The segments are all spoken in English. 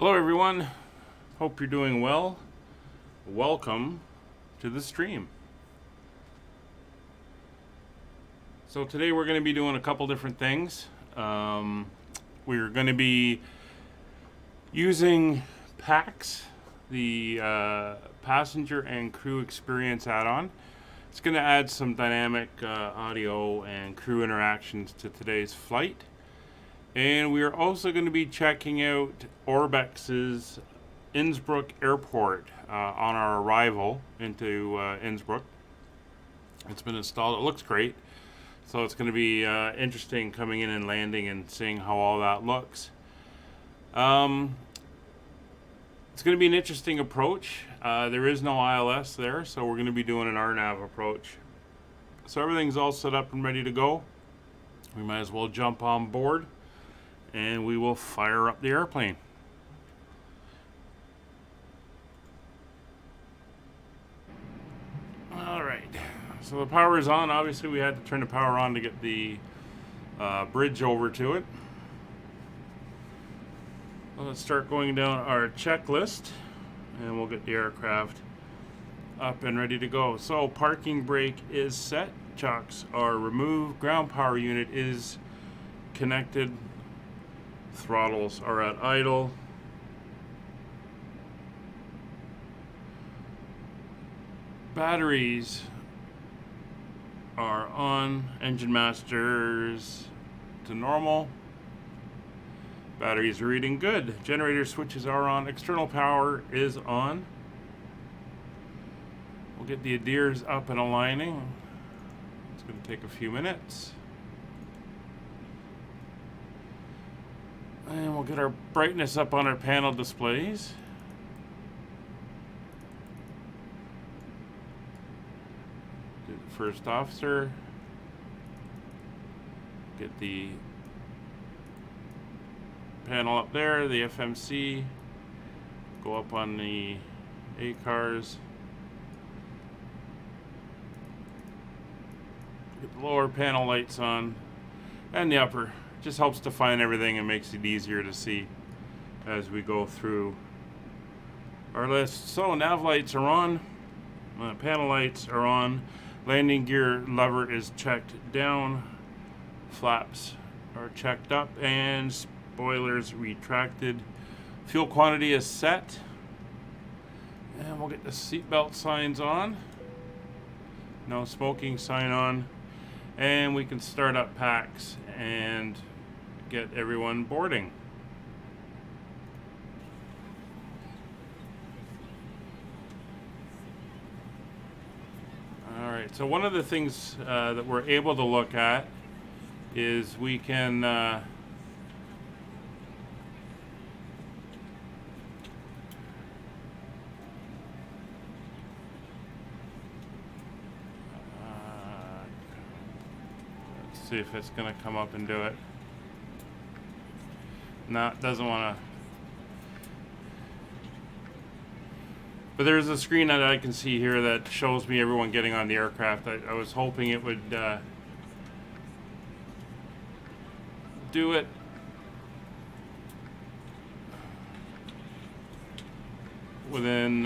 Hello everyone, hope you're doing well. Welcome to the stream. So today we're going to be doing a couple different things. We're going to be using PACX, the passenger and crew experience add-on. It's going to add some dynamic audio and crew interactions to today's flight. And we are also going to be checking out ORBX's Innsbruck airport on our arrival into Innsbruck. It's been installed. It looks great. So it's going to be interesting coming in and landing and seeing how all that looks. It's going to be an interesting approach. There is no ILS there, so we're going to be doing an RNAV approach. So everything's all set up and ready to go. We might as well jump on board and we will fire up the airplane. Alright, so the power is on. Obviously we had to turn the power on to get the bridge over to it. Well, let's start going down our checklist and we'll get the aircraft up and ready to go. So parking brake is set, chocks are removed, ground power unit is connected, throttles are at idle. Batteries are on, engine masters to normal. Batteries are reading good. Generator switches are on, external power is on. We'll get the adheres up and aligning. It's going to take a few minutes. And we'll get our brightness up on our panel displays. Do the first officer. Get the panel up there, the FMC. Go up on the A cars. Get the lower panel lights on. And the upper. Just helps define everything and makes it easier to see as we go through our list. So nav lights are on, panel lights are on, landing gear lever is checked down, flaps are checked up, and spoilers retracted. Fuel quantity is set, and we'll get the seatbelt signs on. No smoking sign on, and we can start up PACX and get everyone boarding. Alright, so one of the things that we're able to look at is we can let's see if it's going to come up and do it. No, it doesn't want to. But there's a screen that I can see here that shows me everyone getting on the aircraft. I was hoping it would do it. Within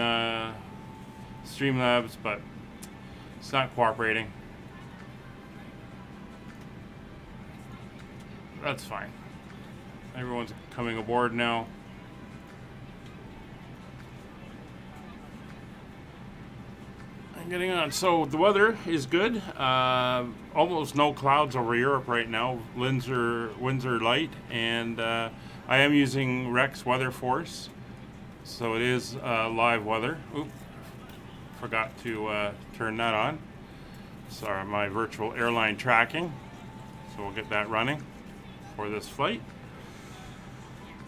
Streamlabs, but it's not cooperating. That's fine. Everyone's coming aboard now. I'm getting on. So the weather is good. Almost no clouds over Europe right now. Winds are light, and I am using Rex Weather Force, so it is live weather. Oop, forgot to turn that on. Sorry, my virtual airline tracking. So we'll get that running for this flight.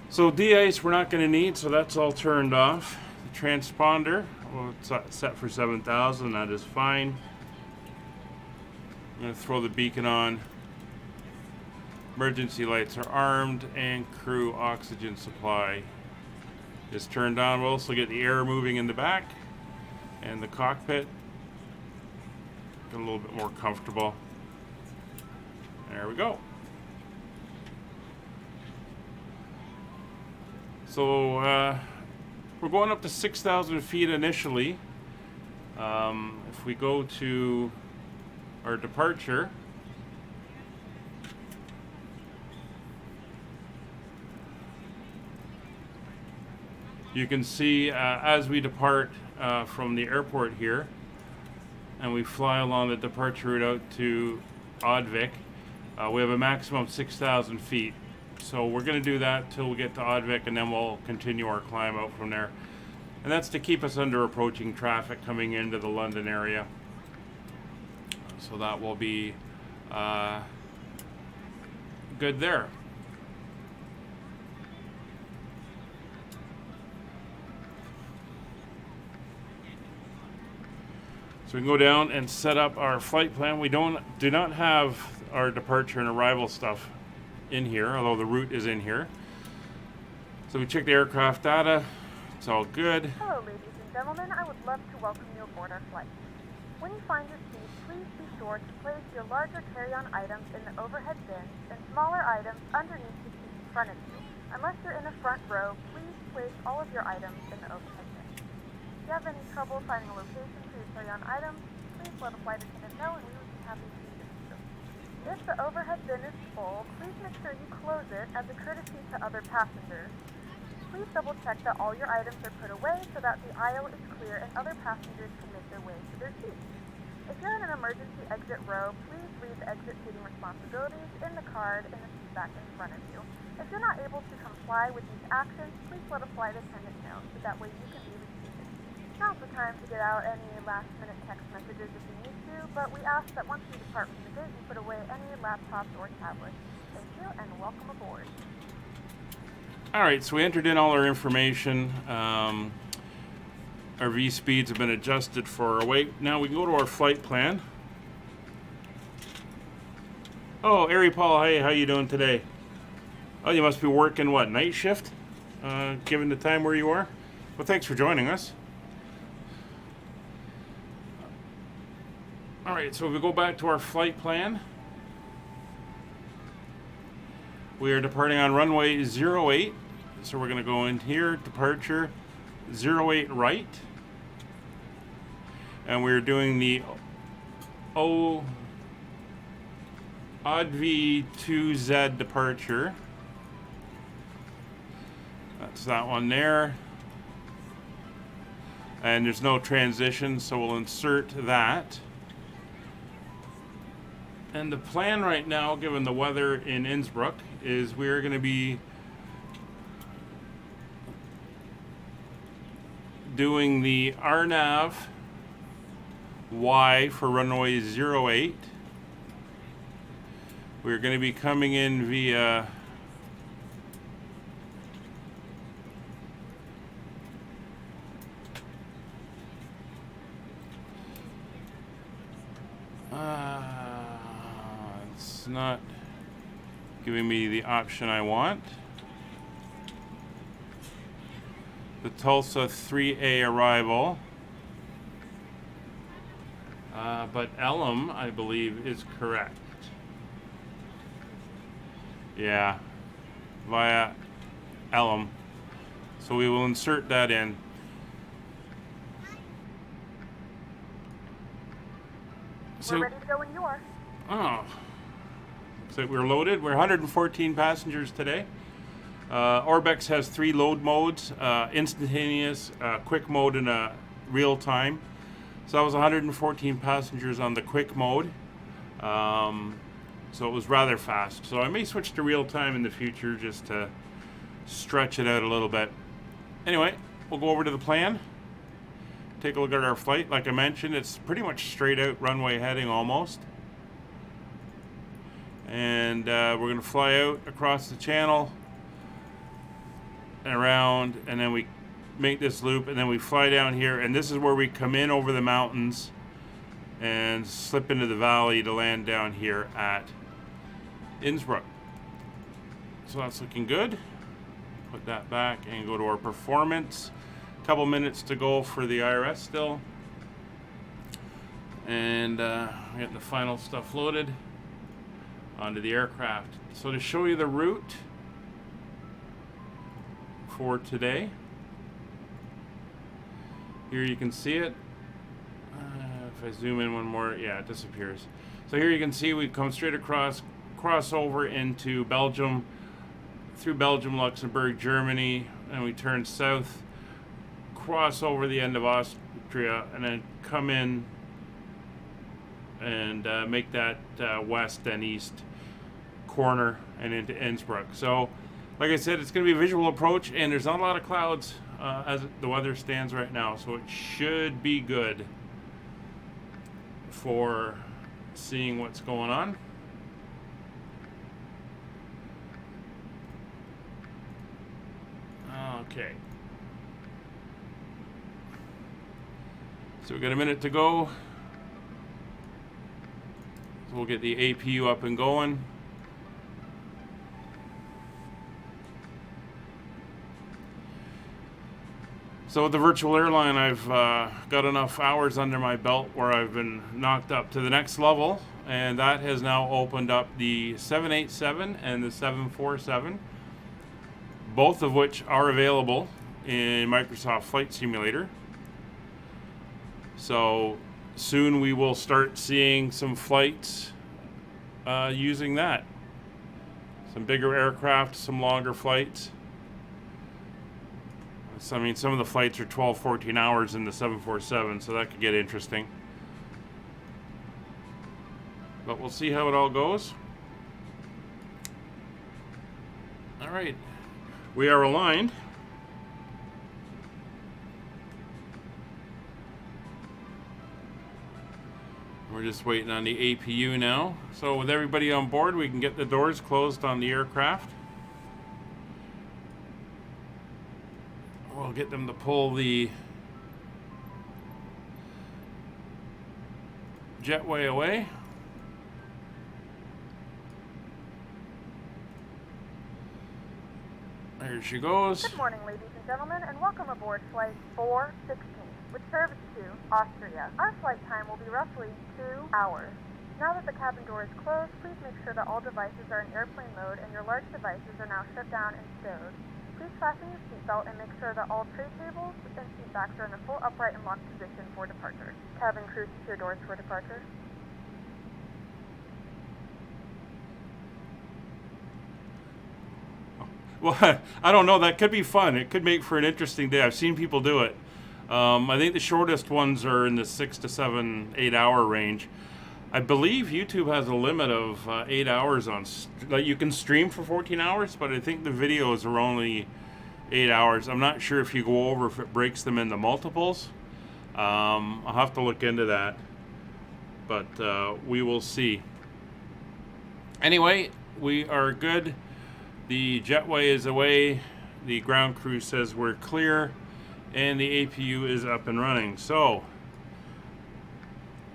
So de-ice we're not going to need, so that's all turned off. The transponder, well, it's set for 7,000, that is fine. I'm going to throw the beacon on. Emergency lights are armed, and crew oxygen supply is turned on. We'll also get the air moving in the back and the cockpit. Get a little bit more comfortable. There we go. So we're going up to 6,000 feet initially. If we go to our departure, you can see as we depart from the airport here, and we fly along the departure route out to Audvik, we have a maximum of 6,000 feet. So we're going to do that till we get to Audvik, and then we'll continue our climb out from there. And that's to keep us under approaching traffic coming into the London area. So that will be good there. So we can go down and set up our flight plan. We do not have our departure and arrival stuff in here, although the route is in here. So we check the aircraft data. It's all good. Hello, ladies and gentlemen. I would love to welcome you aboard our flight. When you find your seat, please be sure to place your larger carry-on items in the overhead bins and smaller items underneath the seat in front of you. Unless you're in the front row, please place all of your items in the overhead bin. If you have any trouble finding a location for your carry-on items, please let a flight attendant know and we would be happy to assist you. If the overhead bin is full, please make sure you close it as a courtesy to other passengers. Please double check that all your items are put away so that the aisle is clear and other passengers can make their way to their seats. If you're in an emergency exit row, please leave the exit seating responsibilities in the card in the seat back in front of you. If you're not able to comply with these actions, please let a flight attendant know so that way you can be reseated. Now's the time to get out any last-minute text messages if you need to, but we ask that once you depart from the gate, you put away any laptops or tablets. Thank you and welcome aboard. Alright, so we entered in all our information. Our V speeds have been adjusted for our weight. Now we can go to our flight plan. Oh, Ari Paul, hey, how you doing today? Oh, you must be working, what, night shift? Given the time where you are? Well, thanks for joining us. Alright, so if we go back to our flight plan, we are departing on runway 08. So we're going to go in here, departure 08 right. And we're doing the ODV2Z departure. That's that one there. And there's no transition, so we'll insert that. And the plan right now, given the weather in Innsbruck, is we're going to be doing the RNAV Y for runway 08. We're going to be coming in via it's not giving me the option I want. The Tulsa 3A arrival. But Elam, I believe, is correct. Yeah, via Elam. So we will insert that in. We're ready to go when you are. Oh, looks like we're loaded. We're 114 passengers today. ORBX has 3 load modes, instantaneous, quick mode, and real time. So that was 114 passengers on the quick mode. So it was rather fast. So I may switch to real time in the future just to stretch it out a little bit. Anyway, we'll go over to the plan. Take a look at our flight. Like I mentioned, it's pretty much straight out runway heading almost. And we're going to fly out across the channel and around, and then we make this loop, and then we fly down here, and this is where we come in over the mountains and slip into the valley to land down here at Innsbruck. So that's looking good. Put that back and go to our performance. Couple minutes to go for the IRS still, and get the final stuff loaded onto the aircraft. So to show you the route for today. Here you can see it. If I zoom in one more, yeah, it disappears. So here you can see we come straight across, cross over into Belgium, through Belgium, Luxembourg, Germany, and we turn south, cross over the end of Austria, and then come in and make that west and east corner and into Innsbruck. So, like I said, it's going to be a visual approach, and there's not a lot of clouds as the weather stands right now, so it should be good for seeing what's going on. Okay. So we've got a minute to go. So we'll get the APU up and going. So with the virtual airline, I've got enough hours under my belt where I've been knocked up to the next level, and that has now opened up the 787 and the 747, both of which are available in Microsoft Flight Simulator. So soon we will start seeing some flights using that. Some bigger aircraft, some longer flights. So, I mean, some of the flights are 12, 14 hours in the 747, so that could get interesting. But we'll see how it all goes. All right, we are aligned. We're just waiting on the APU now. So with everybody on board, we can get the doors closed on the aircraft. We'll get them to pull the jetway away. There she goes. Good morning, ladies and gentlemen, and welcome aboard Flight 416, which serves to Austria. Our flight time will be roughly 2 hours. Now that the cabin door is closed, please make sure that all devices are in airplane mode and your large devices are now shut down and stowed. Please fasten your seatbelt and make sure that all tray tables and seat backs are in a full upright and locked position for departure. Cabin crew, secure doors for departure. Well, I don't know. That could be fun. It could make for an interesting day. I've seen people do it. I think the shortest ones are in the 6 to 7, 8 hour range. I believe YouTube has a limit of 8 hours on. Like you can stream for 14 hours, but I think the videos are only 8 hours. I'm not sure if you go over if it breaks them into multiples. I'll have to look into that, but we will see. Anyway, we are good. The jetway is away. The ground crew says we're clear, and the APU is up and running. So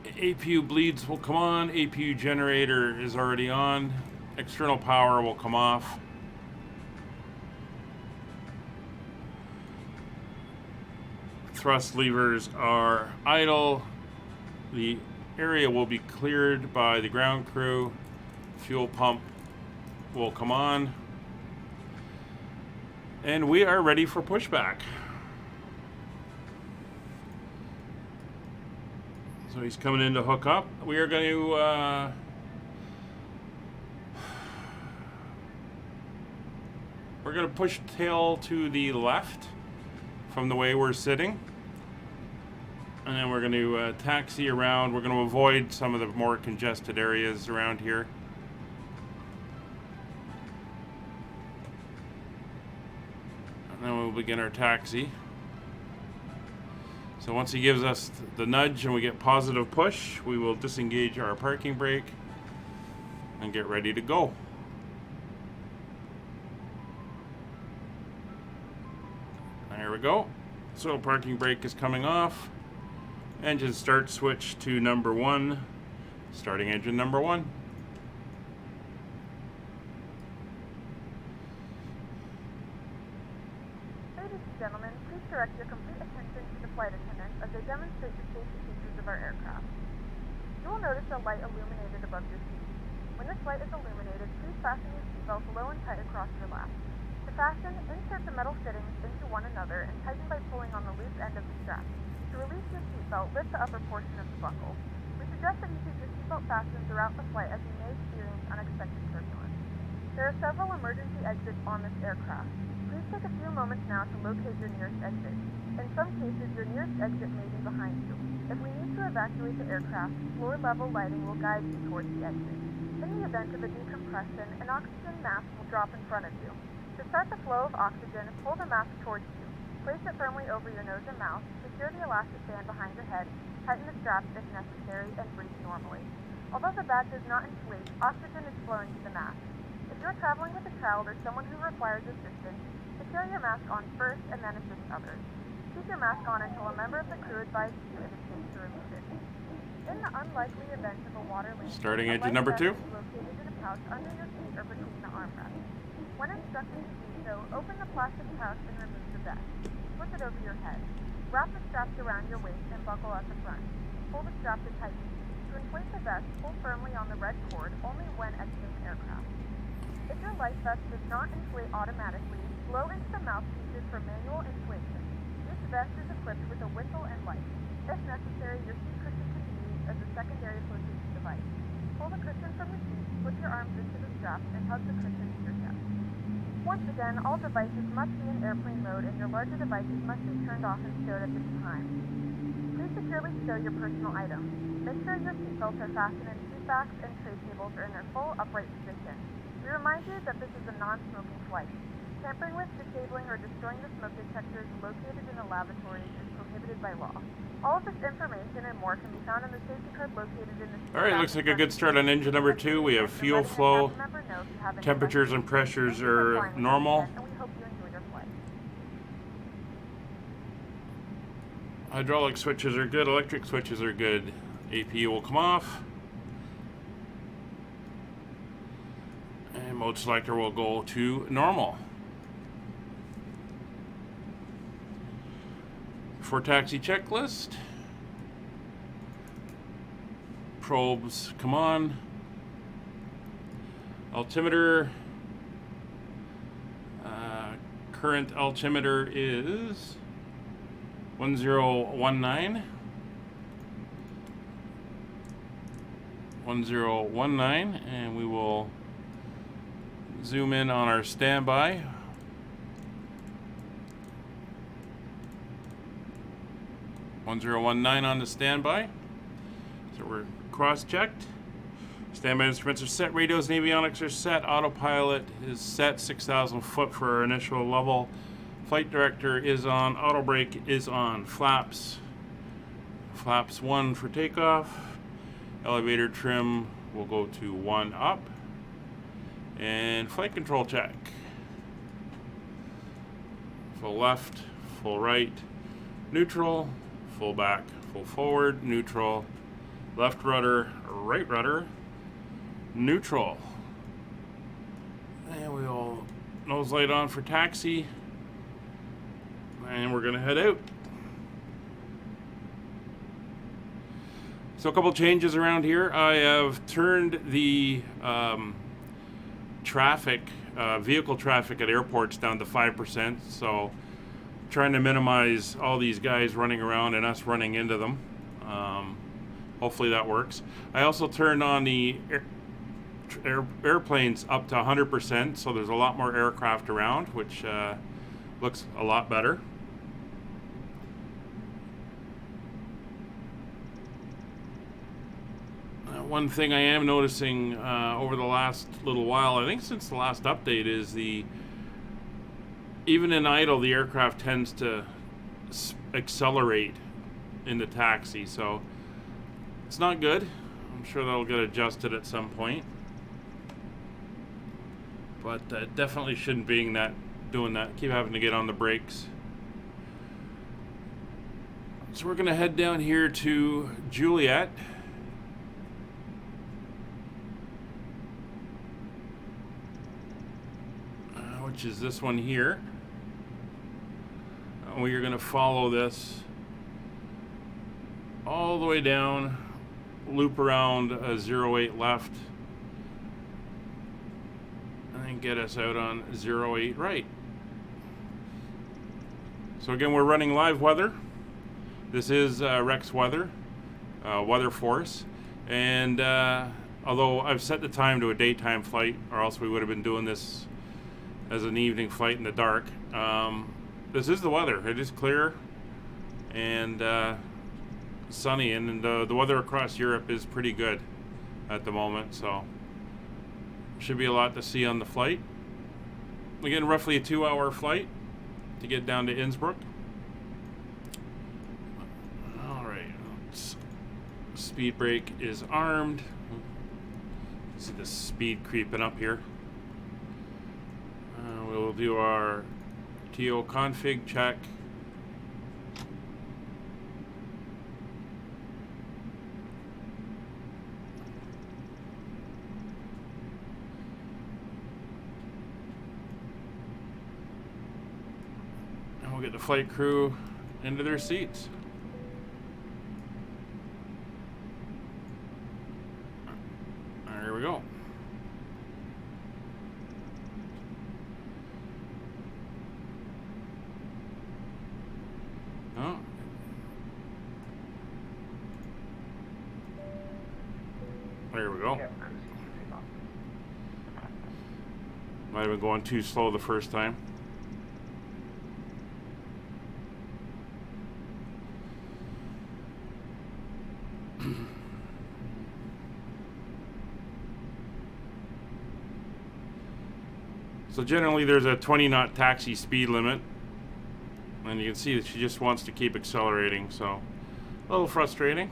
APU bleeds will come on. APU generator is already on. External power will come off. Thrust levers are idle. The area will be cleared by the ground crew. Fuel pump will come on. And we are ready for pushback. So he's coming in to hook up. We are going to we're going to push tail to the left from the way we're sitting. And then we're going to taxi around. We're going to avoid some of the more congested areas around here. And then we'll begin our taxi. So once he gives us the nudge and we get positive push, we will disengage our parking brake and get ready to go. There we go. So parking brake is coming off. Engine start switch to number 1. Starting engine number 1. Ladies and gentlemen, please direct your complete attention to the flight attendants as they demonstrate the safety features of our aircraft. You will notice a light illuminated above your seat. When this light is illuminated, please fasten your seatbelt low and tight across your lap. To To fasten, insert the metal fittings into one another and tighten by pulling on the loose end of the strap. To release your seatbelt, lift the upper portion of the buckle. We suggest that you keep your seatbelt fastened throughout the flight as you may experience unexpected turbulence. There are several emergency exits on this aircraft. Please take a few moments now to locate your nearest exit. In some cases, your nearest exit may be behind you. If we need to evacuate the aircraft, floor-level lighting will guide you towards the exit. In the event of a decompression, an oxygen mask will drop in front of you. To start the flow of oxygen, pull the mask towards you. Place it firmly over your nose and mouth, secure the elastic band behind your head, tighten the straps if necessary, and breathe normally. Although the bag does not inflate, oxygen is flowing to the mask. If you're traveling with a child or someone who requires assistance, secure your mask on first and then assist others. Keep your mask on until a member of the crew advises you it is safe to remove it. In the unlikely event of a water leak, Starting a engine life number vest 2. is located in a pouch under your seat or between the armrests. When instructed to do so, open the plastic pouch and remove the vest. Flip it over your head. Wrap the straps around your waist and buckle at the front. Pull the strap to tighten. To inflate the vest, pull firmly on the red cord only when exiting the aircraft. If your life vest does not inflate automatically, blow into the mouthpieces for manual inflation. Each vest is equipped with a whistle and light. If necessary, your seat cushion can be used as a secondary flotation device. Pull the cushion from the seat, put your arms into the straps, and hug the cushion to your chest. Once again, all devices must be in airplane mode and your larger devices must be turned off and stowed at this time. Please securely stow your personal items. Make sure your seatbelts are fastened and seat backs and tray tables are in their full upright position. We remind you that this is a non-smoking flight. Tampering with, disabling, or destroying the smoke detectors located in the lavatories is prohibited by law. All of this information and more can be found in the safety card located in the... Alright, looks like a good start on engine number 2. We have fuel flow, temperatures and pressures are normal. And we hope you enjoy your flight. Hydraulic switches are good, electric switches are good. AP will come off. And mode selector will go to normal. For taxi checklist. Probes come on. Altimeter. Current altimeter is 1019. 1019, and we will zoom in on our standby. (1019) on the standby. So we're cross-checked. Standby instruments are set. Radios and avionics are set. Autopilot is set. 6,000 foot for our initial level. Flight director is on. Auto brake is on. Flaps 1 for takeoff. Elevator trim will go to 1 up. And flight control check. Full left, full right, neutral, full back, full forward, neutral, left rudder, right rudder, neutral. And we'll nose light on for taxi. And we're gonna head out. So a couple changes around here. I have turned the vehicle traffic at airports down to 5%. So trying to minimize all these guys running around and us running into them. Hopefully that works. I also turned on the airplanes up to 100%, so there's a lot more aircraft around, which looks a lot better. One thing I am noticing over the last little while, I think since the last update, is even in idle, the aircraft tends to accelerate in the taxi, so it's not good. I'm sure that'll get adjusted at some point, but definitely shouldn't be doing that. Keep having to get on the brakes. So we're gonna head down here to Juliet. Which is this one here. We are going to follow this all the way down, loop around 08 left, and then get us out on 08 right. So again, we're running live weather. This is Rex Weather, Weather Force, and although I've set the time to a daytime flight, or else we would have been doing this as an evening flight in the dark. This is the weather. It is clear and sunny, and the weather across Europe is pretty good at the moment, so should be a lot to see on the flight. Again, roughly a 2-hour flight to get down to Innsbruck. Alright, speed brake is armed. See the speed creeping up here. We'll do our TO config check. And we'll get the flight crew into their seats. There we go. Oh. There we go. Might have been going too slow the first time. So generally there's a 20-knot taxi speed limit, and you can see that she just wants to keep accelerating, so a little frustrating.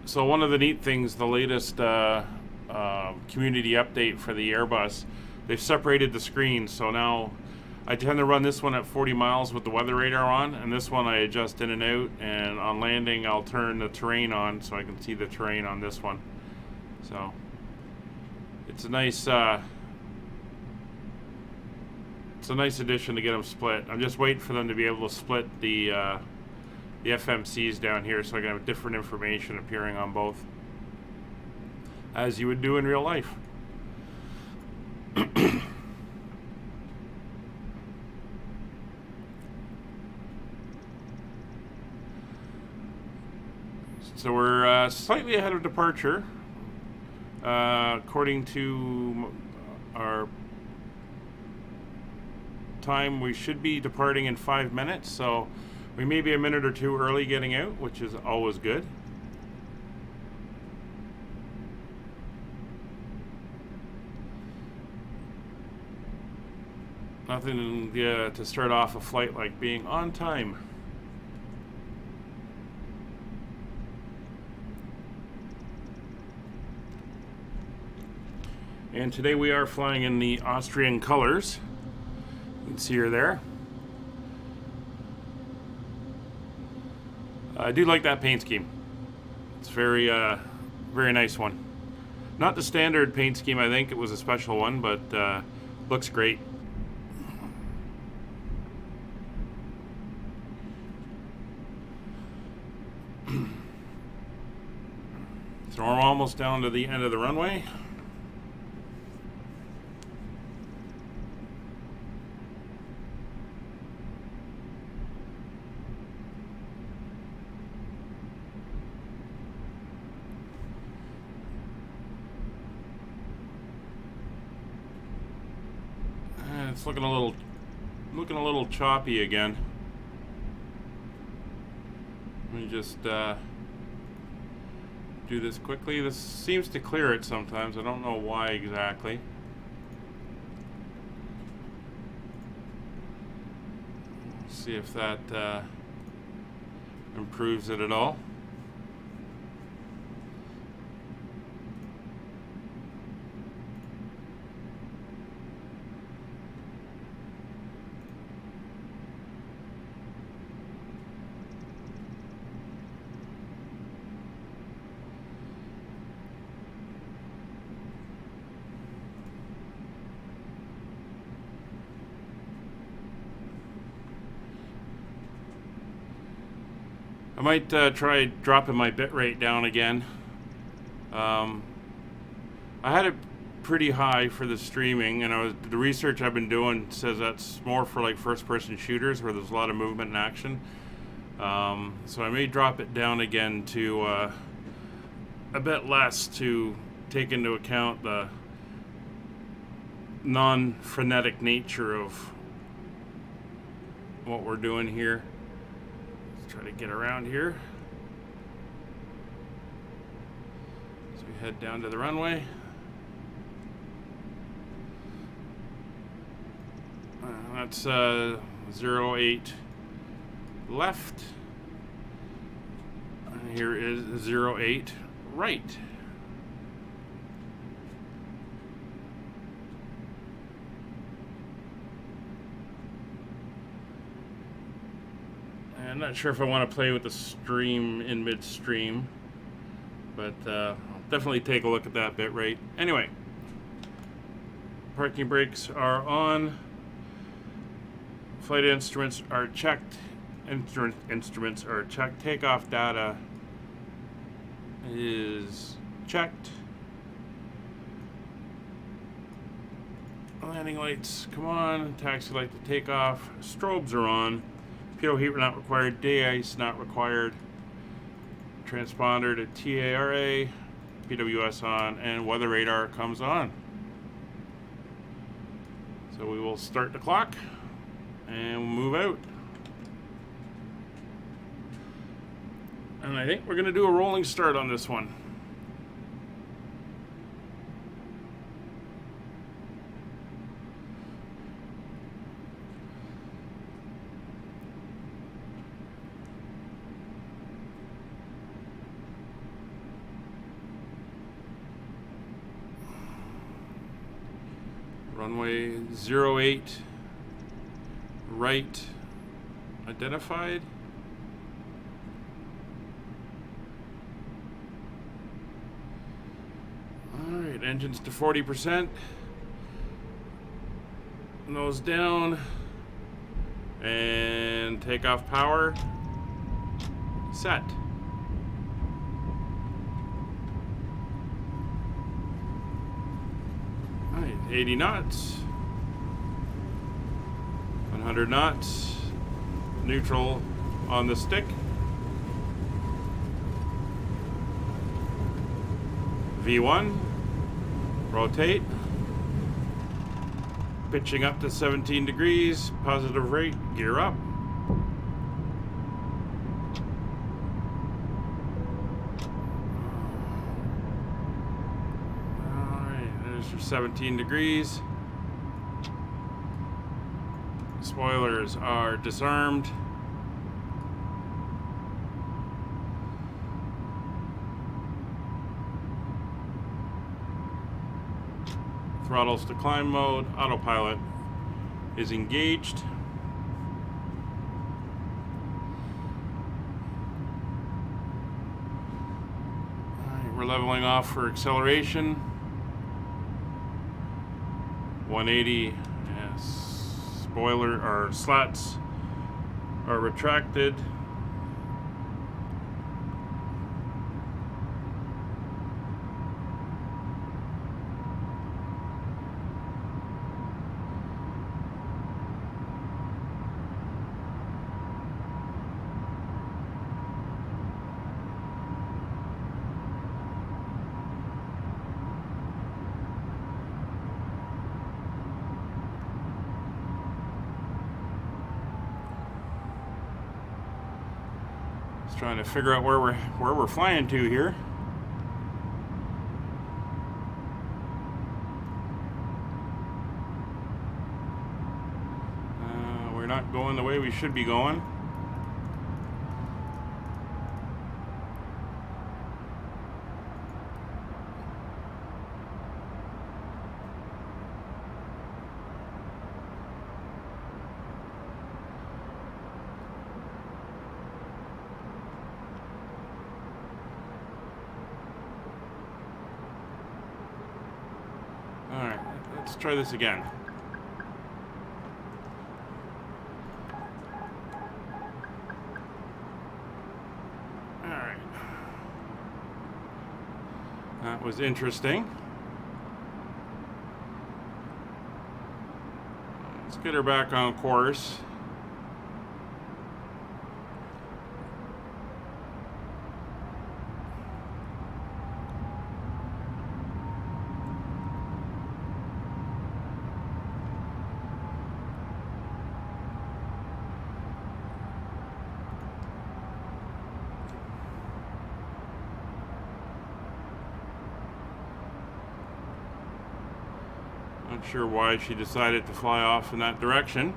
So one of the neat things, the latest community update for the Airbus, they've separated the screens, so now I tend to run this one at 40 miles with the weather radar on, and this one I adjust in and out, and on landing I'll turn the terrain on so I can see the terrain on this one. So it's a nice addition to get them split. I'm just waiting for them to be able to split the FMCs down here so I can have different information appearing on both, as you would do in real life. So we're slightly ahead of departure. According to our time, we should be departing in 5 minutes, so we may be a minute or two early getting out, which is always good. Nothing to start off a flight like being on time. And today we are flying in the Austrian colors. You can see her there. I do like that paint scheme. It's very nice one. Not the standard paint scheme, I think it was a special one, but looks great. So we're almost down to the end of the runway. It's looking a little choppy again. Let me just do this quickly. This seems to clear it sometimes. I don't know why exactly. See if that improves it at all. I might try dropping my bit rate down again. I had it pretty high for the streaming, and the research I've been doing says that's more for like first-person shooters where there's a lot of movement and action. So I may drop it down again to a bit less to take into account the non-frenetic nature of what we're doing here. Let's try to get around here. So we head down to the runway. That's 08 left. And here is 08 right. I'm not sure if I want to play with the stream in midstream, but I'll definitely take a look at that bit rate. Anyway, parking brakes are on. Flight instruments are checked. Instruments are checked. Takeoff data is checked. Landing lights, come on. Taxi light to take off. Strobes are on. Pitot heat not required. Day ice not required. Transponder to TARA. PWS on, and weather radar comes on. So we will start the clock and we'll move out. And I think we're going to do a rolling start on this one. Runway 08 right identified. Alright, engines to 40%. Nose down. And takeoff power set. Alright, 80 knots. 100 knots. Neutral on the stick. V1. Rotate. Pitching up to 17 degrees. Positive rate. Gear up. Alright, there's your 17 degrees. Spoilers are disarmed. Throttles to climb mode. Autopilot is engaged. Alright, we're leveling off for acceleration. 180. Yes. Spoiler or slats are retracted. Trying to figure out where we're flying to here. We're not going the way we should be going. Let's try this again. Alright. That was interesting. get her back on course. Not sure why she decided to fly off in that direction.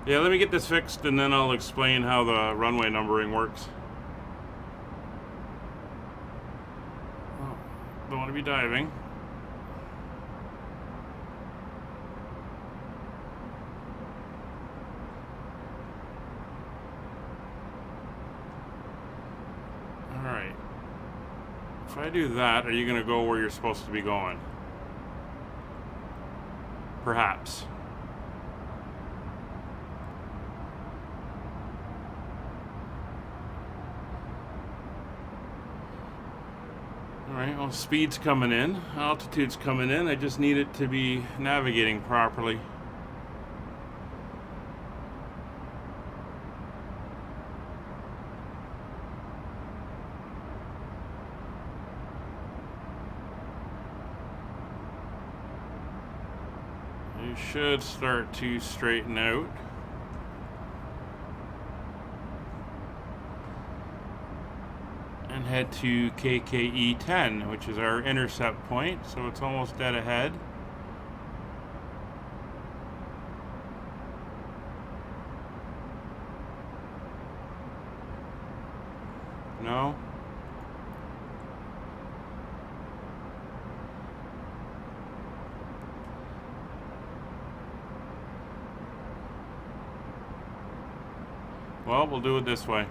Yeah, let me get this fixed and then I'll explain how the runway numbering works. Oh, don't want to be diving. Alright. If I do that, are you going to go where you're supposed to be going? Perhaps. Alright, well, speed's coming in, altitude's coming in. I just need it to be navigating properly. You should start to straighten out. And head to KKE 10, which is our intercept point, so it's almost dead ahead. No? Well, we'll do it this way.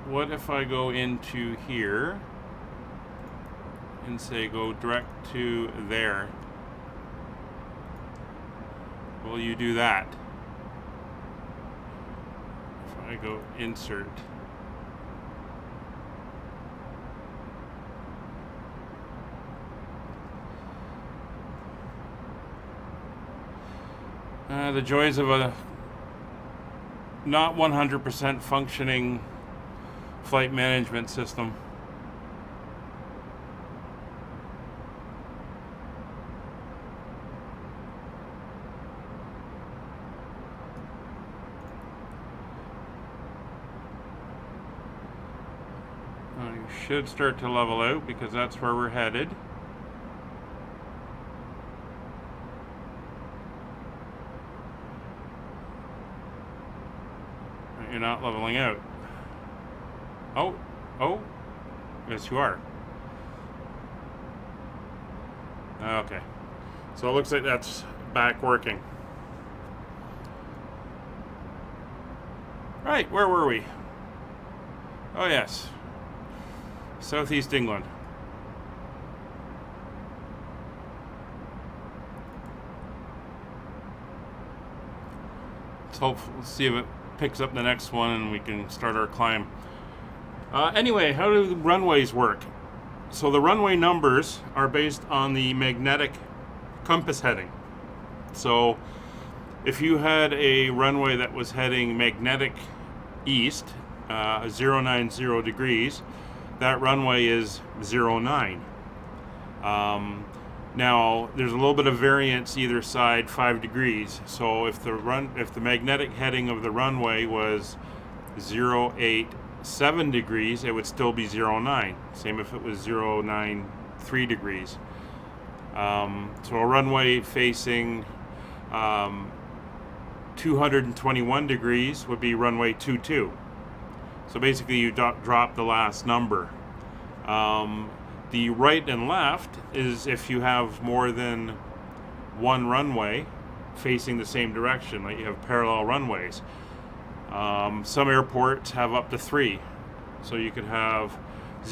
What if I go into here and say go direct to there? Will you do that? If I go insert. The joys of a not 100% functioning flight management system. You should start to level out because that's where we're headed. You're not leveling out. Oh, yes you are. Okay, so it looks like that's back working. Right, where were we? Oh yes, Southeast England. Let's see if it picks up the next one and we can start our climb. Anyway, how do the runways work? So the runway numbers are based on the magnetic compass heading. So if you had a runway that was heading magnetic east, 090 degrees, that runway is 09. Now there's a little bit of variance either side, 5 degrees. So if the magnetic heading of the runway was 087 degrees, it would still be 09. Same if it was 093 degrees. So a runway facing 221 degrees would be runway 22. So basically you drop the last number. The right and left is if you have more than one runway facing the same direction, like you have parallel runways. Some airports have up to 3. So you could have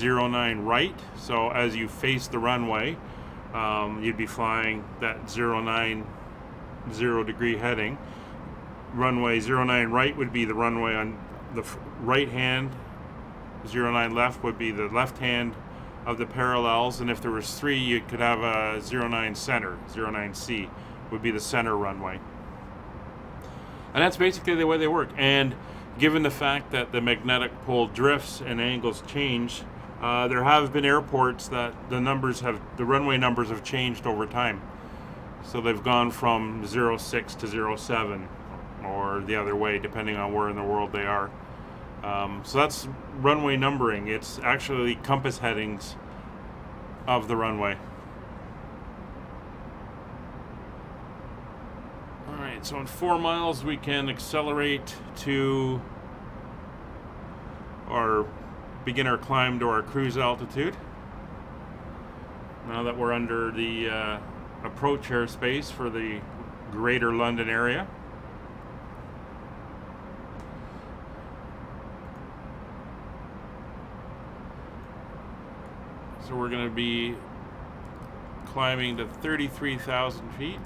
09 right, so as you face the runway, you'd be flying that 090 degree heading. Runway 09 right would be the runway on the right hand, 09 left would be the left hand of the parallels, and if there was 3, you could have a 09 center. 09C would be the center runway. And that's basically the way they work. And given the fact that the magnetic pole drifts and angles change, there have been airports that the runway numbers have changed over time. So they've gone from 06 to 07, or the other way, depending on where in the world they are. So that's runway numbering. It's actually compass headings of the runway. Alright, so in 4 miles we can accelerate to, or begin our climb to our cruise altitude. Now that we're under the approach airspace for the Greater London area. So we're going to be climbing to 33,000 feet.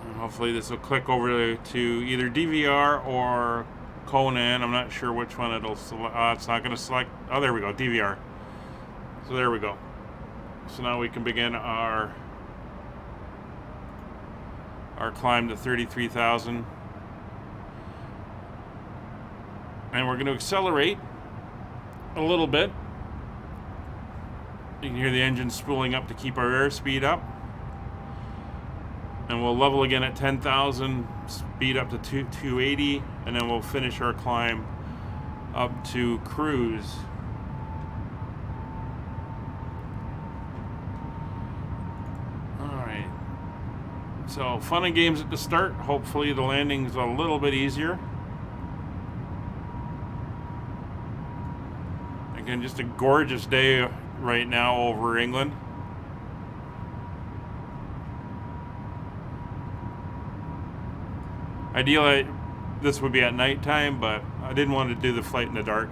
And hopefully this will click over to either DVR or Conan. I'm not sure which one it'll select. It's not going to select. Oh, there we go, DVR. So there we go. So now we can begin our climb to 33,000, and we're going to accelerate a little bit. You can hear the engine spooling up to keep our airspeed up, and we'll level again at 10,000, speed up to 280, and then we'll finish our climb up to cruise. So fun and games at the start. Hopefully the landing's a little bit easier. Again, just a gorgeous day right now over England. Ideally, this would be at nighttime, but I didn't want to do the flight in the dark.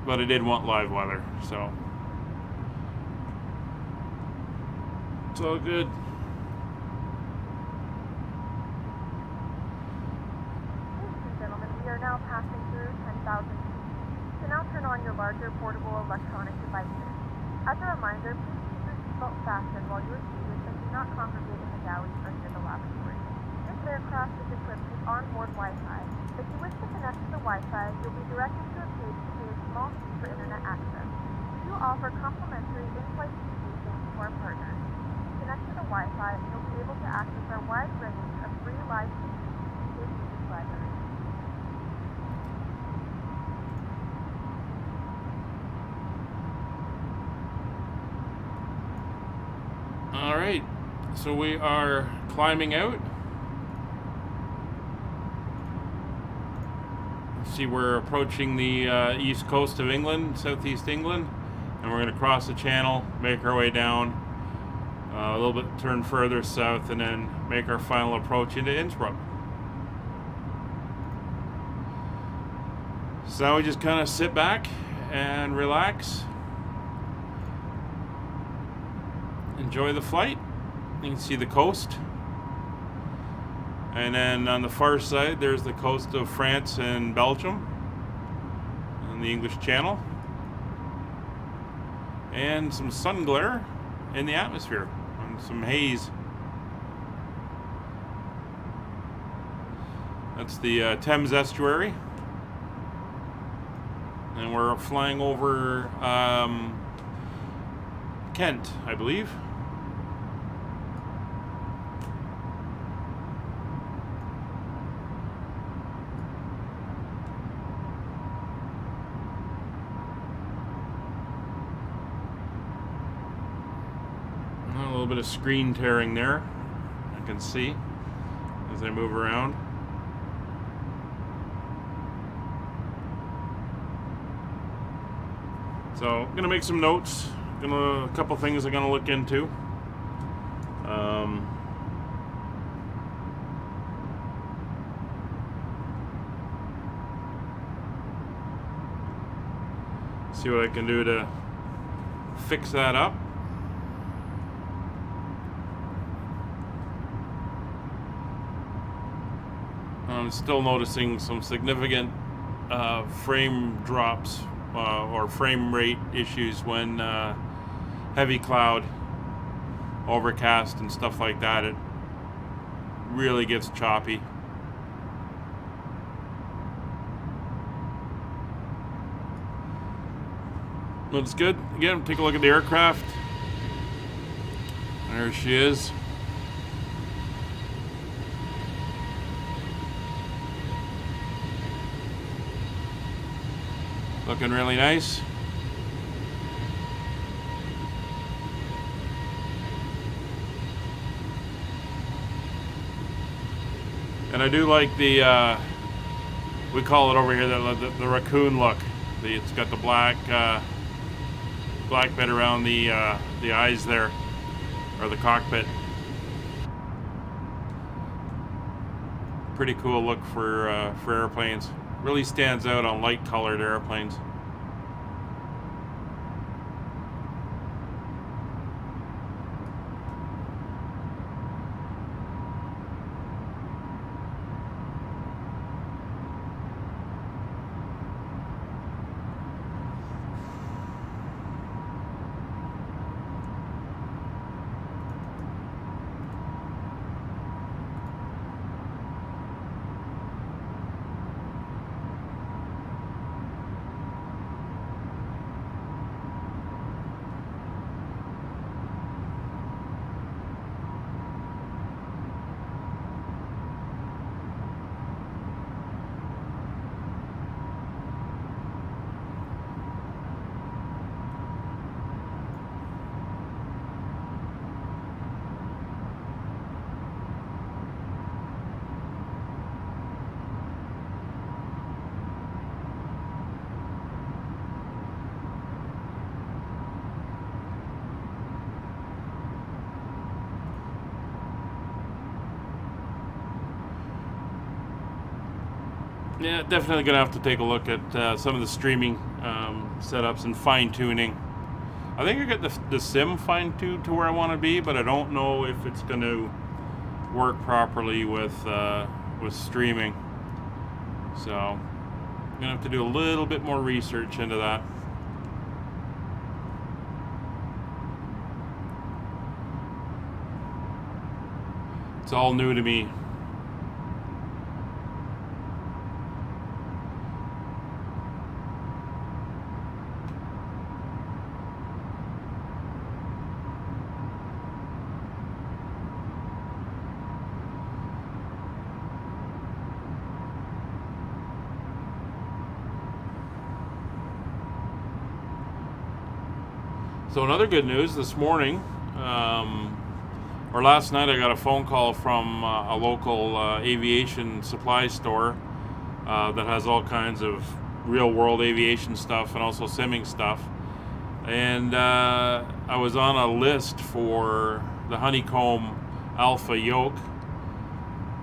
But I did want live weather, so it's all good. Now passing through 10,000 feet. You can now turn on your larger portable electronic devices. As a reminder, please keep your seatbelt fastened while you are seated and do not congregate in the galley or near the lavatory. This aircraft is equipped with onboard Wi-Fi. If you wish to connect to the Wi-Fi, you'll be directed to a page to pay a small fee for internet access. We do offer complimentary in-flight communications to our partners. Connect to the Wi-Fi and you'll be able to access our wide range of free live streams and music library. Alright, so we are climbing out. See, we're approaching the east coast of England, southeast England, and we're going to cross the channel, make our way down a little bit, turn further south, and then make our final approach into Innsbruck. So now we just kind of sit back and relax. Enjoy the flight. You can see the coast, and then on the far side there's the coast of France and Belgium and the English Channel, and some sun glare in the atmosphere and some haze. That's the Thames estuary, and we're flying over Kent, I believe. A little bit of screen tearing there, I can see as I move around. So I'm gonna make some notes. A couple things I'm gonna look into. See what I can do to fix that up. I'm still noticing some significant frame drops or frame rate issues when heavy cloud, overcast, and stuff like that. It really gets choppy. But it's good. Again, take a look at the aircraft. There she is. Looking really nice. And I do like the, we call it over here the raccoon look. It's got the black bit around the eyes there, or the cockpit. Pretty cool look for airplanes. Really stands out on light colored airplanes. Yeah, definitely gonna have to take a look at some of the streaming setups and fine tuning. I think I got the sim fine tuned to where I want to be, but I don't know if it's going to work properly with streaming. So I'm gonna have to do a little bit more research into that. It's all new to me. So another good news this morning, or last night, I got a phone call from a local aviation supply store that has all kinds of real-world aviation stuff and also simming stuff. And I was on a list for the Honeycomb Alpha yoke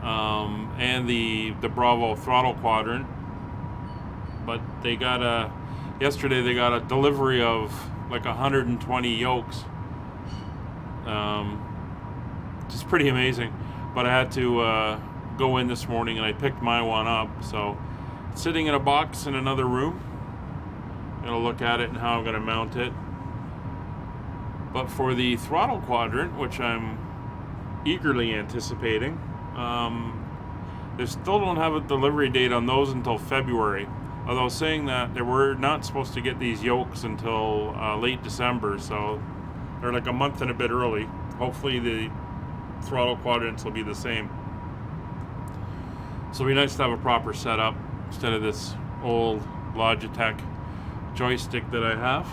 and the Bravo throttle quadrant, but they got yesterday they got a delivery of like 120 yokes, which is pretty amazing. But I had to go in this morning and I picked my one up. So it's sitting in a box in another room. I'm gonna look at it and how I'm gonna mount it. But for the throttle quadrant, which I'm eagerly anticipating, they still don't have a delivery date on those until February. Although saying that they were not supposed to get these yokes until late December, so they're like a month and a bit early. Hopefully the throttle quadrants will be the same. So it'll be nice to have a proper setup instead of this old Logitech joystick that I have.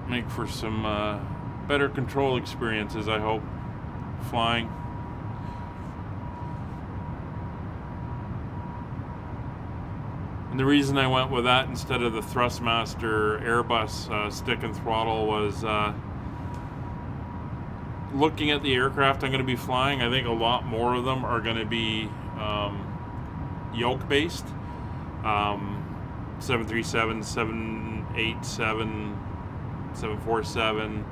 Make for some better control experiences, I hope, flying. And the reason I went with that instead of the Thrustmaster Airbus stick and throttle was looking at the aircraft I'm going to be flying. I think a lot more of them are going to be yoke based. 737, 787, 747,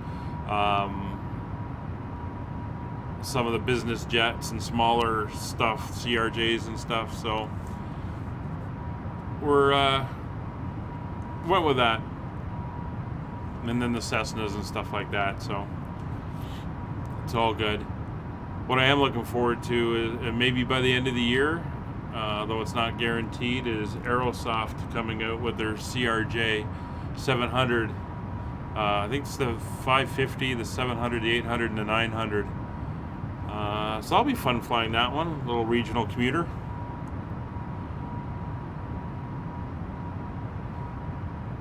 some of the business jets and smaller stuff, CRJs and stuff. So we're went with that, and then the Cessnas and stuff like that. So it's all good. What I am looking forward to is maybe by the end of the year, though it's not guaranteed, is Aerosoft coming out with their CRJ 700. I think it's the 550, the 700, the 800, and the 900. So that'll be fun flying that one, a little regional commuter.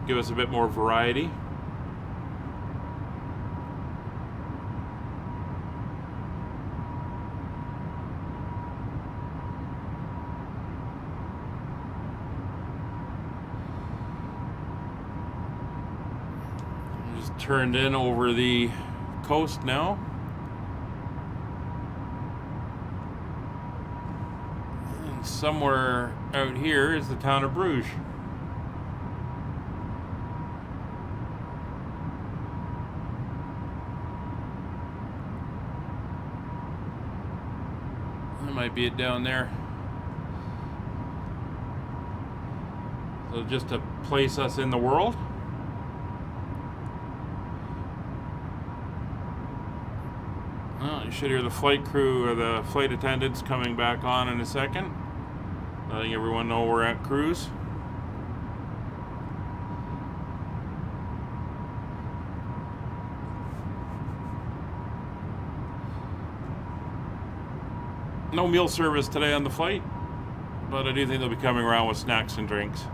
Give us a bit more variety. Just turned in over the coast now. And somewhere out here is the town of Bruges. That might be it down there. So just to place us in the world. Well, you should hear the flight crew or the flight attendants coming back on in a second, letting everyone know we're at cruise. No meal service today on the flight, but I do think they'll be coming around with snacks and drinks.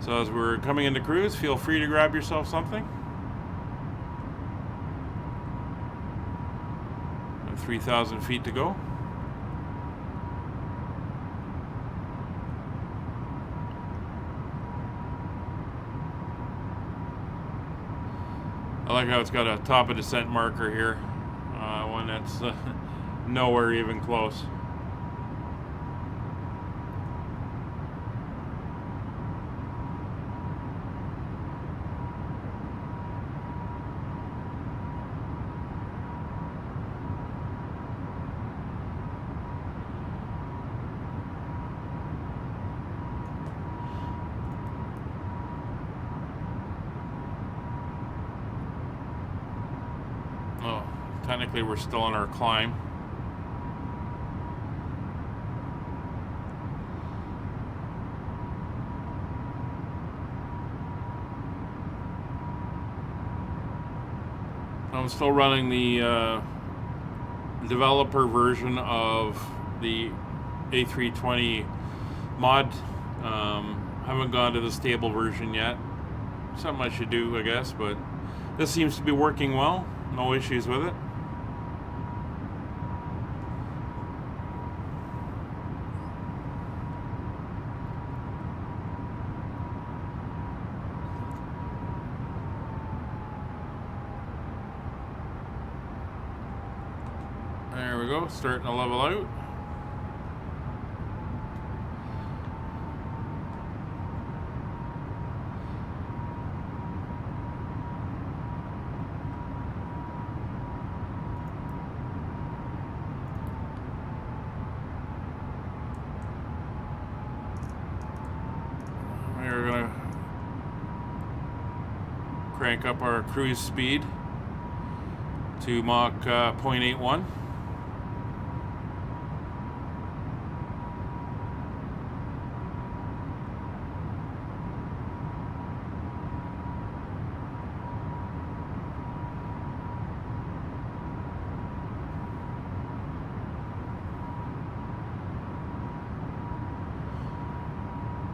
So as we're coming into cruise, feel free to grab yourself something. 3,000 feet to go. I like how it's got a top of descent marker here, one that's nowhere even close. Oh, technically we're still on our climb. I'm still running the developer version of the A320 mod. Haven't gone to the stable version yet. Something I should do, I guess, but this seems to be working well. No issues with it. There we go, starting to level out. We're gonna crank up our cruise speed to Mach 0.81.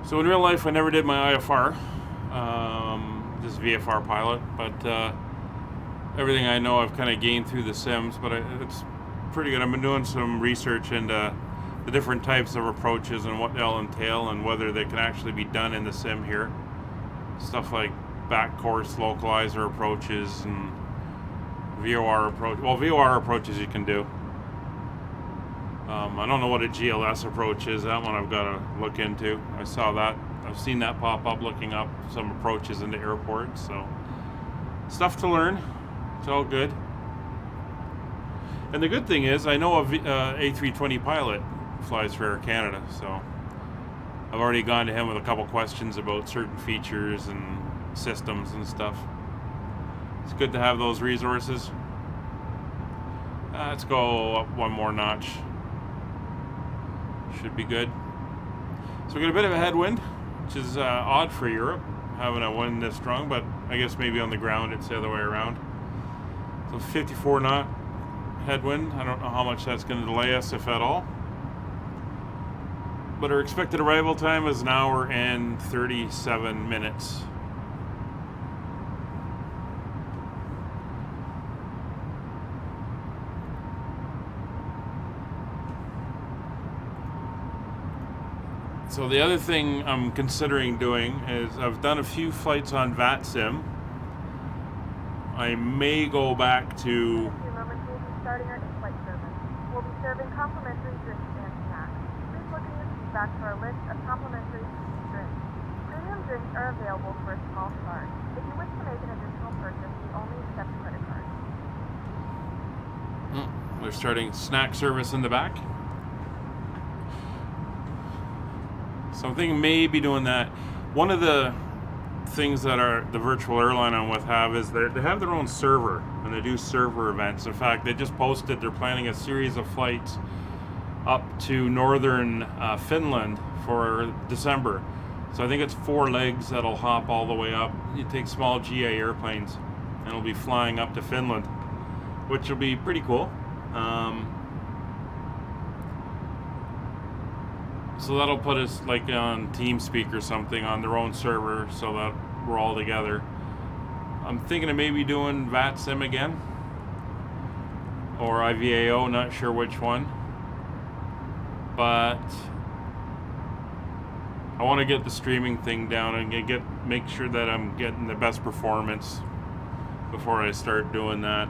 So in real life, I never did my IFR, just VFR pilot, but everything I know I've kind of gained through the sims, but it's pretty good. I've been doing some research into the different types of approaches and what they'll entail and whether they can actually be done in the sim here. Stuff like back course localizer approaches and VOR approach. Well, VOR approaches you can do. I don't know what a GLS approach is. That one I've got to look into. I saw that. I've seen that pop up looking up some approaches into airports. So stuff to learn. It's all good. And the good thing is, I know a A320 pilot flies for Air Canada, so I've already gone to him with a couple questions about certain features and systems and stuff. It's good to have those resources. Let's go up one more notch. Should be good. So we got a bit of a headwind, which is odd for Europe, having a wind this strong, but I guess maybe on the ground it's the other way around. So 54 knot headwind. I don't know how much that's going to delay us, if at all. But our expected arrival time is 1 hour and 37 minutes. So the other thing I'm considering doing is I've done a few flights on VATSIM. I may go back to... In a few moments, we'll be starting our in-flight service. We'll be serving complimentary drinks and snacks. Please look in your seat back for a list of complimentary drinks. Premium drinks are available for a small charge. If you wish to make an additional purchase, we only accept credit cards. They're starting snack service in the back. So I'm thinking maybe doing that. One of the things that the virtual airline I'm with have is they have their own server, and they do server events. In fact, they just posted they're planning a series of flights up to northern Finland for December. So I think it's 4 legs that'll hop all the way up. You take small GA airplanes, and it'll be flying up to Finland, which will be pretty cool. So that'll put us like on TeamSpeak or something on their own server, so that we're all together. I'm thinking of maybe doing VATSIM again, or IVAO, not sure which one. But I want to get the streaming thing down and make sure that I'm getting the best performance before I start doing that.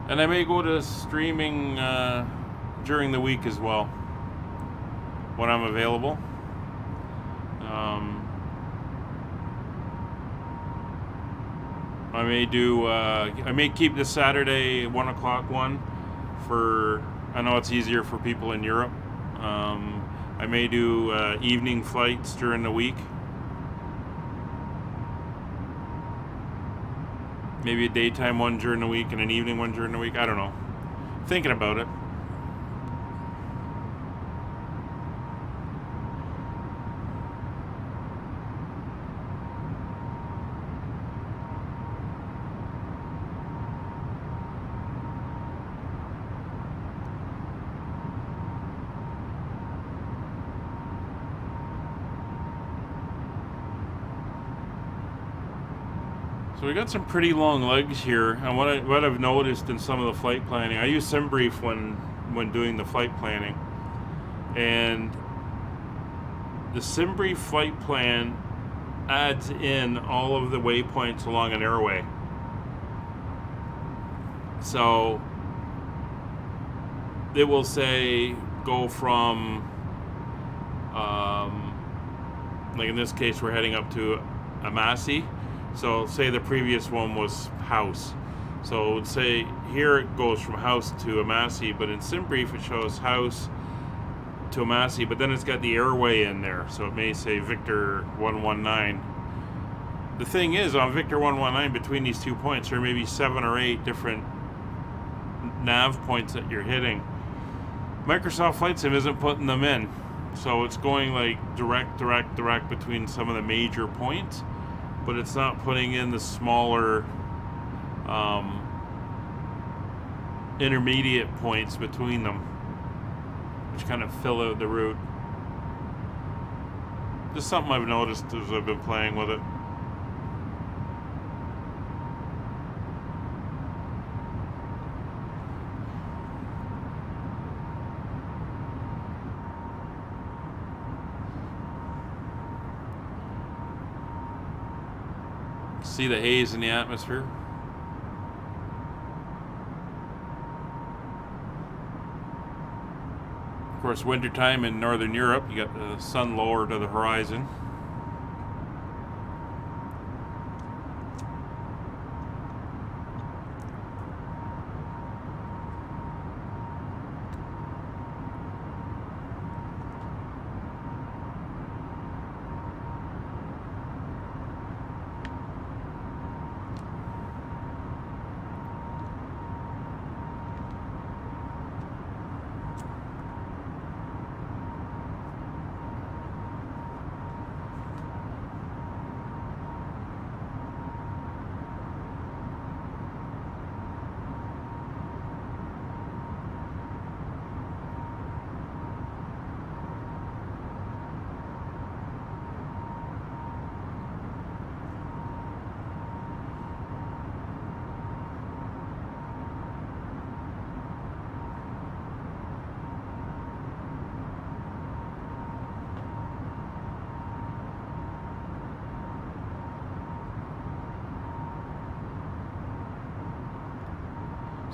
And I may go to streaming during the week as well, when I'm available. I may keep the Saturday 1 o'clock one for, I know it's easier for people in Europe. I may do evening flights during the week. Maybe a daytime one during the week and an evening one during the week. I don't know. Thinking about it. So we got some pretty long legs here, and what I've noticed in some of the flight planning, I use SimBrief when doing the flight planning, and the SimBrief flight plan adds in all of the waypoints along an airway. So it will say go from, like in this case we're heading up to Amasi. So say the previous one was House. So it would say here it goes from House to Amasi, but in SimBrief it shows House to Amasi, but then it's got the airway in there. So it may say Victor 119. The thing is, on Victor 119, between these 2 points, there may be 7 or 8 different nav points that you're hitting. Microsoft Flight Sim isn't putting them in. So it's going like direct between some of the major points, but it's not putting in the smaller intermediate points between them, which kind of fill out the route. Just something I've noticed as I've been playing with it. See the haze in the atmosphere. Of course, wintertime in Northern Europe, you got the sun lower to the horizon.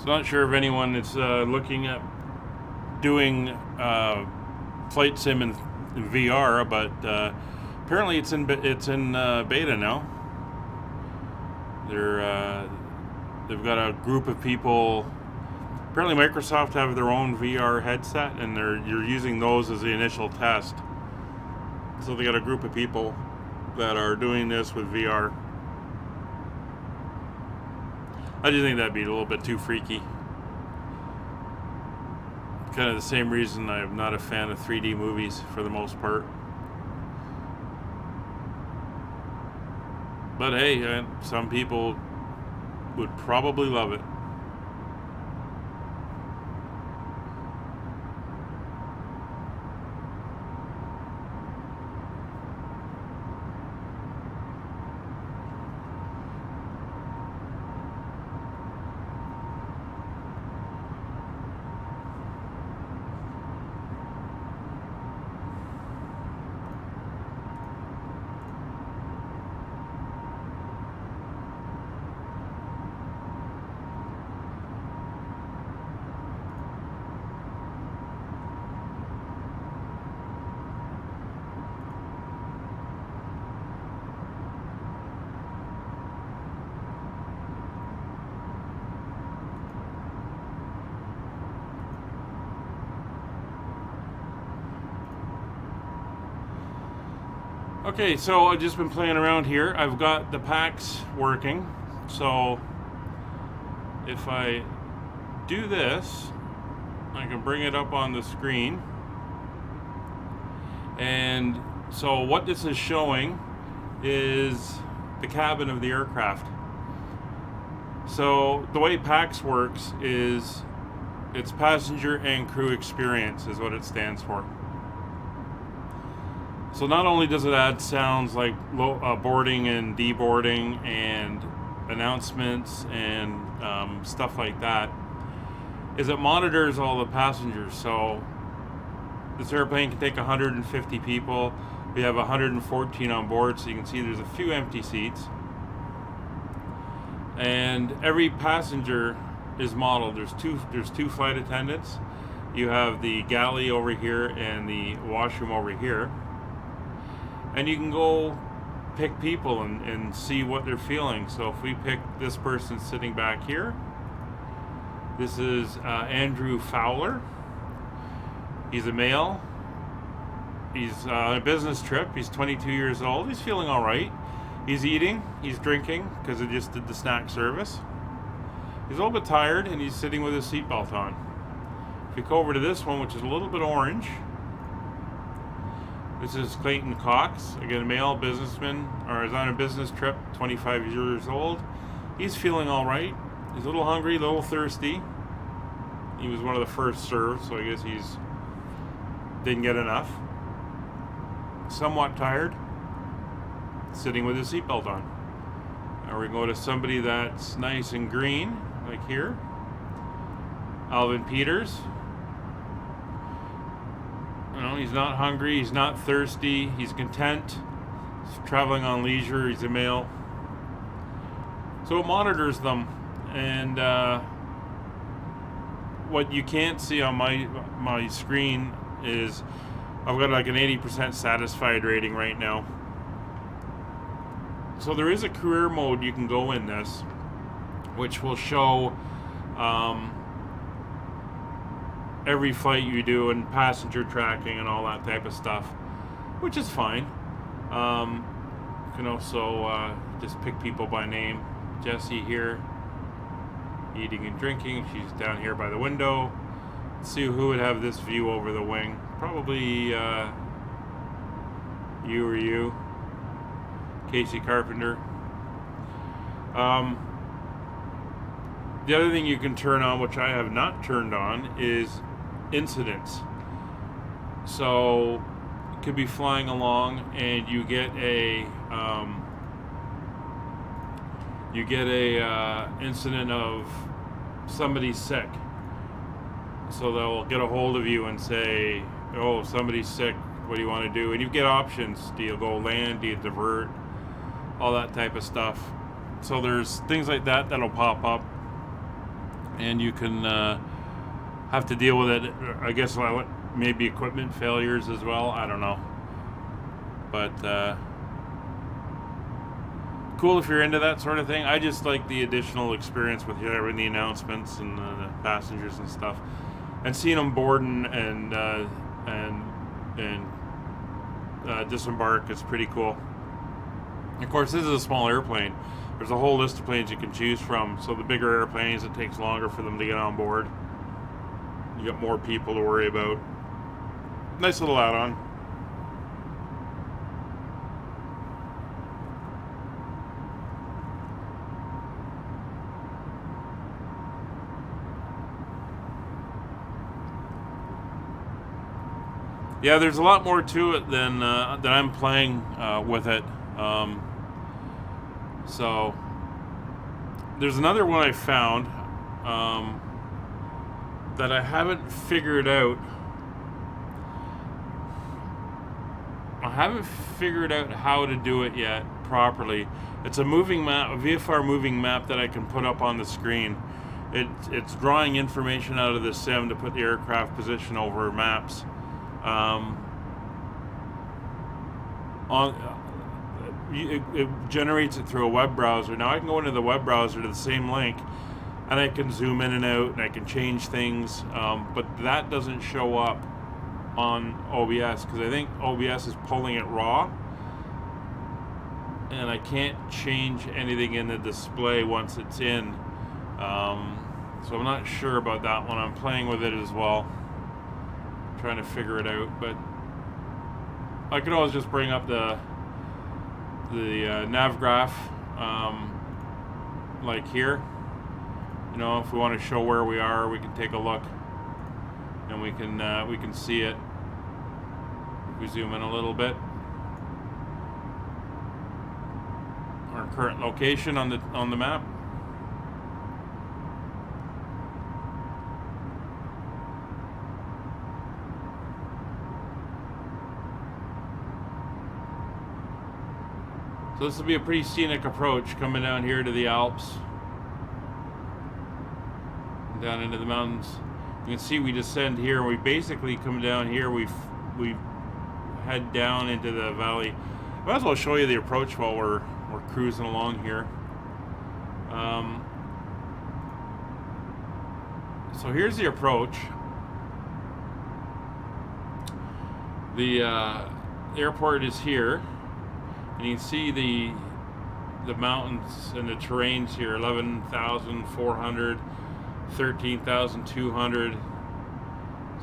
So not sure if anyone is looking at doing flight sim in VR, but apparently it's in beta now. They've got a group of people. Apparently Microsoft have their own VR headset, and you're using those as the initial test. So they got a group of people that are doing this with VR. I just think that'd be a little bit too freaky. Kind of the same reason I'm not a fan of 3D movies for the most part. But hey, some people would probably love it. Okay, so I've just been playing around here. I've got the PACX working. So if I do this, I can bring it up on the screen. And so what this is showing is the cabin of the aircraft. So the way PACX works is it's passenger and crew experience is what it stands for. So not only does it add sounds like boarding and deboarding and announcements and stuff like that, is it monitors all the passengers. So this airplane can take 150 people. We have 114 on board, so you can see there's a few empty seats. And every passenger is modeled. There's two flight attendants. You have the galley over here and the washroom over here. And you can go pick people and see what they're feeling. So if we pick this person sitting back here, this is Andrew Fowler. He's a male. He's on a business trip. He's 22 years old. He's feeling all right. He's eating. He's drinking because he just did the snack service. He's a little bit tired and he's sitting with his seatbelt on. If you go over to this one, which is a little bit orange, this is Clayton Cox, again, a male businessman, or is on a business trip, 25 years old. He's feeling all right. He's a little hungry, a little thirsty. He was one of the first served, so I guess he's didn't get enough. Somewhat tired, sitting with his seatbelt on. Now we're going to go to somebody that's nice and green, like here. Alvin Peters. No, he's not hungry, he's not thirsty, he's content, he's traveling on leisure, he's a male. So it monitors them, and what you can't see on my screen is I've got like an 80% satisfied rating right now. So there is a career mode you can go in this, which will show every flight you do and passenger tracking and all that type of stuff, which is fine. You can also just pick people by name. Jessie here, eating and drinking. She's down here by the window. Let's see who would have this view over the wing. Probably you or you, Casey Carpenter. The other thing you can turn on, which I have not turned on, is incidents. So you could be flying along and you get a incident of somebody sick. So they'll get a hold of you and say, "Oh, somebody's sick. What do you want to do?" And you get options. Do you go land? Do you divert? All that type of stuff. So there's things like that that'll pop up. and you can have to deal with it. I guess maybe equipment failures as well. I don't know, but cool if you're into that sort of thing. I just like the additional experience with hearing the announcements and the passengers and stuff, and seeing them board and disembark is pretty cool. Of course, this is a small airplane. There's a whole list of planes you can choose from. So the bigger airplanes, it takes longer for them to get on board. You got more people to worry about. Nice little add-on. Yeah, there's a lot more to it than I'm playing with it. So there's another one I found that I haven't figured out. I haven't figured out how to do it yet properly. It's a moving map, a VFR moving map that I can put up on the screen. It's drawing information out of the sim to put the aircraft position over maps. It generates it through a web browser. Now I can go into the web browser to the same link, and I can zoom in and out, and I can change things, but that doesn't show up on OBS because I think OBS is pulling it raw, and I can't change anything in the display once it's in. So I'm not sure about that one. I'm playing with it as well, trying to figure it out, but I could always just bring up the nav graph, like here. You know, if we want to show where we are, we can take a look, and we can see it. If we zoom in a little bit, our current location on the map. So this will be a pretty scenic approach coming down here to the Alps, down into the mountains. You can see we descend here. We basically come down here. We head down into the valley. I might as well show you the approach while we're cruising along here. So here's the approach. The airport is here. And you can see the mountains and the terrains here, 11,400, 13,200.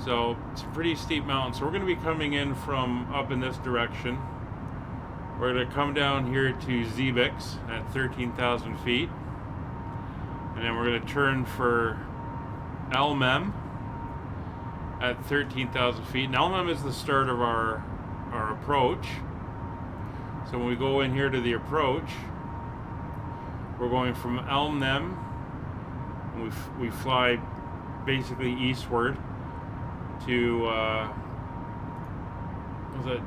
So it's a pretty steep mountain. So we're going to be coming in from up in this direction. We're going to come down here to Zebix at 13,000 feet. And then we're going to turn for Elmem at 13,000 feet. And Elmem is the start of our approach. So when we go in here to the approach, we're going from Elmem, and we fly basically eastward to was it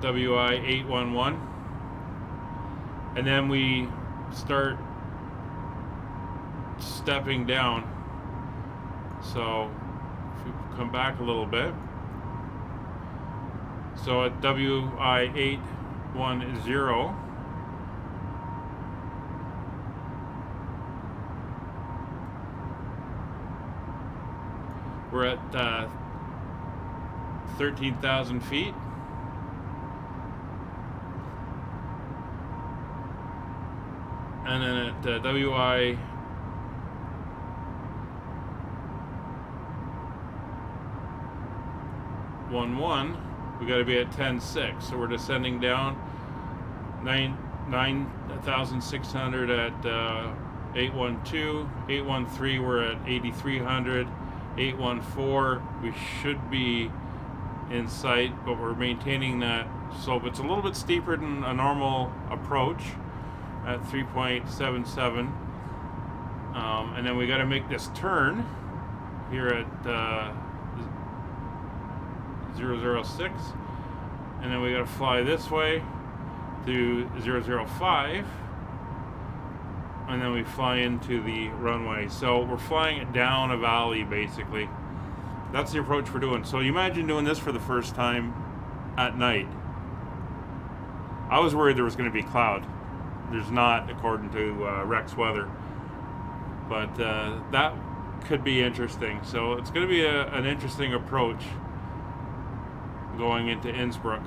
WI 811, and then we start stepping down. So if we come back a little bit, so at WI 810, we're at 13,000 feet. And then at WI 11, we got to be at 10.6, so we're descending down 9,600 at 812, 813 we're at 8,300, 814 we should be in sight, but we're maintaining that slope. It's a little bit steeper than a normal approach at 3.77, and then we got to make this turn here at 006, and then we got to fly this way to 005, and then we fly into the runway. So we're flying it down a valley, basically. That's the approach we're doing. So you imagine doing this for the first time at night. I was worried there was going to be cloud. There's not, according to Rex Weather. But that could be interesting. So it's going to be an interesting approach going into Innsbruck.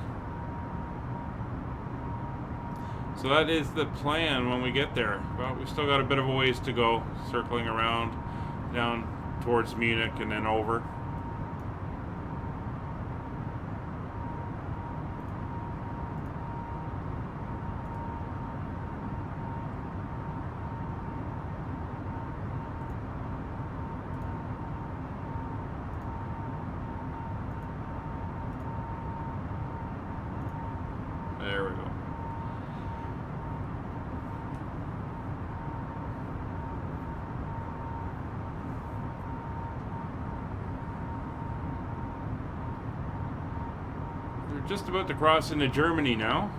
So that is the plan when we get there. Well, we've still got a bit of a ways to go, circling around down towards Munich and then over. There we go. We're just about to cross into Germany now.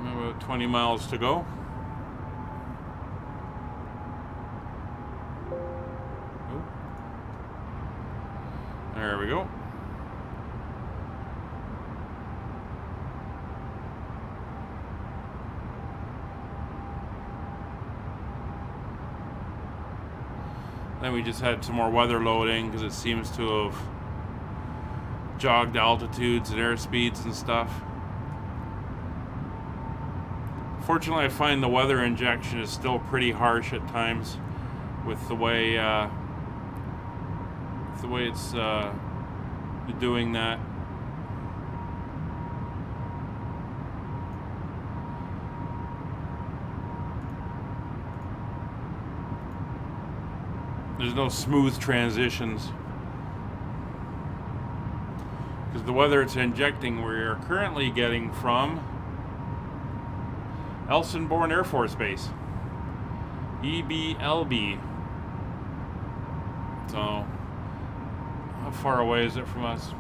About 20 miles to go. There we go. Then we just had some more weather loading because it seems to have jogged altitudes and airspeeds and stuff. Fortunately, I find the weather injection is still pretty harsh at times with the way it's doing that. There's no smooth transitions because the weather it's injecting we're currently getting from Elsenborn Air Force Base, EBLB. So how far away is it from us?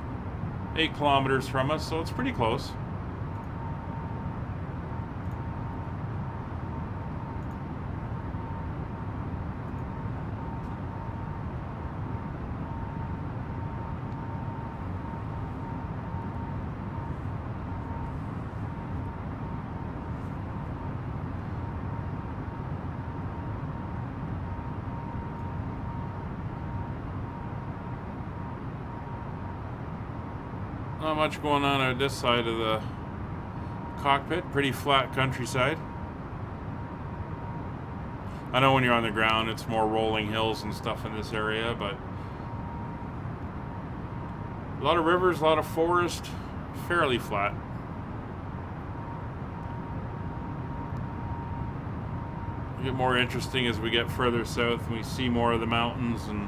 8 kilometers from us, so it's pretty close. Not much going on this side of the cockpit. Pretty flat countryside. I know when you're on the ground it's more rolling hills and stuff in this area, but a lot of rivers, a lot of forest, fairly flat. It'll get more interesting as we get further south and we see more of the mountains and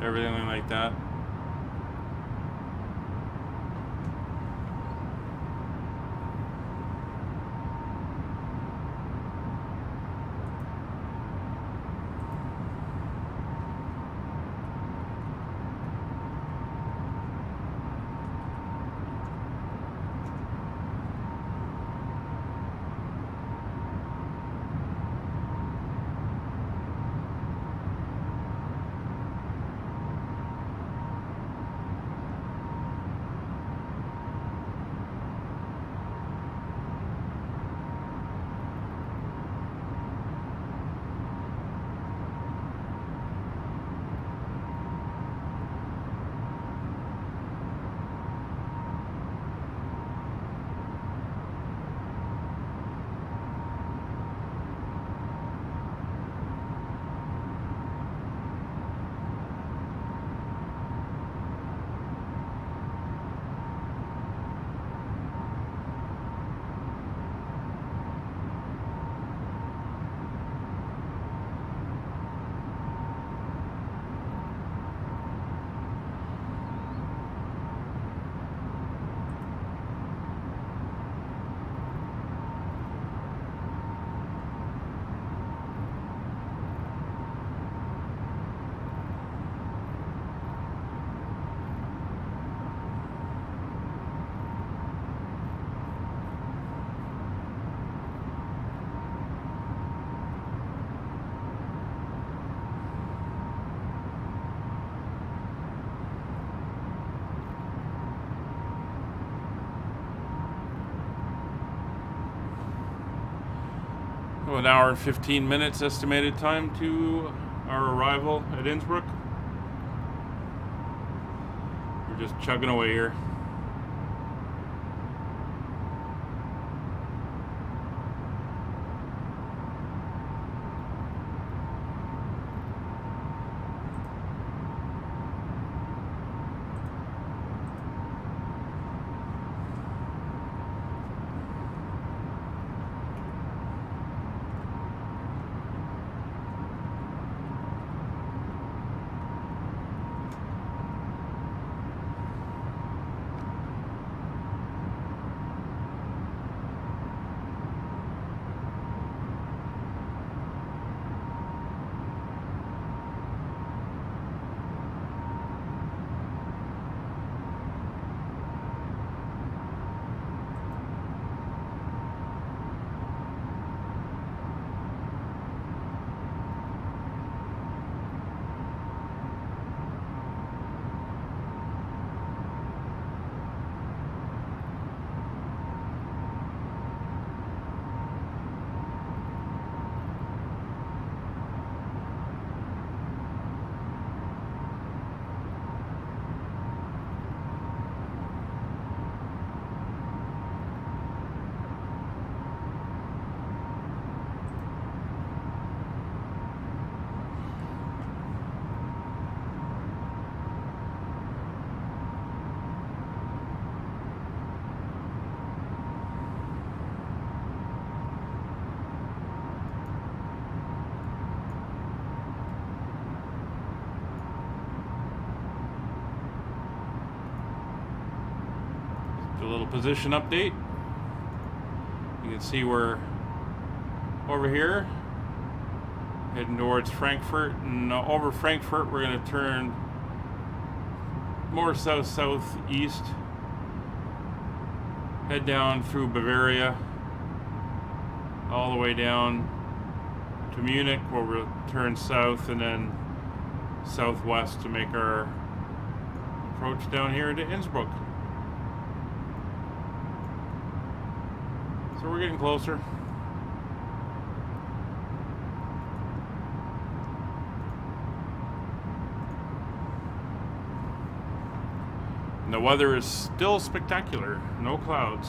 everything like that. So 1 hour and 15 minutes estimated time to our arrival at Innsbruck. We're just chugging away here. A little position update. You can see we're over here heading towards Frankfurt, and over Frankfurt we're going to turn more south-southeast, head down through Bavaria all the way down to Munich, where we'll turn south and then southwest to make our approach down here to Innsbruck. So we're getting closer. And the weather is still spectacular. No clouds.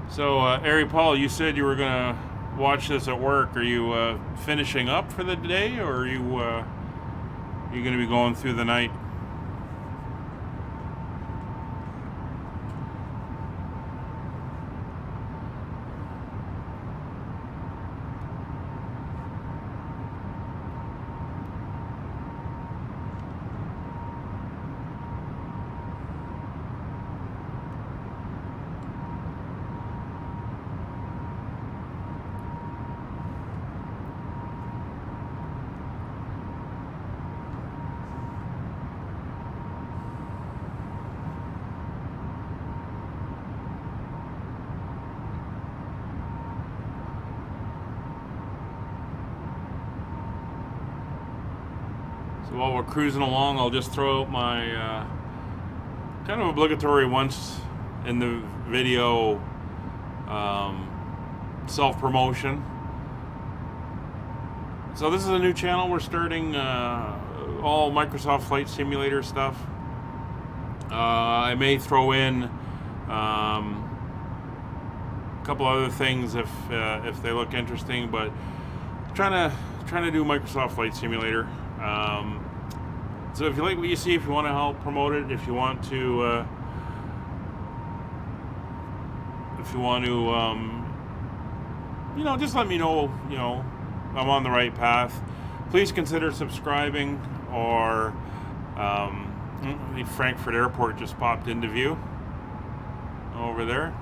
So, Ari Paul, you said you were going to watch this at work. Are you finishing up for the day, or are you going to be going through the night? So while we're cruising along, I'll just throw out my kind of obligatory once in the video self-promotion. So this is a new channel we're starting, all Microsoft Flight Simulator stuff. I may throw in a couple other things if they look interesting, but trying to do Microsoft Flight Simulator. So if you like what you see, if you want to help promote it, if you want to you know, just let me know, you know, I'm on the right path. Please consider subscribing, or the Frankfurt Airport just popped into view over there.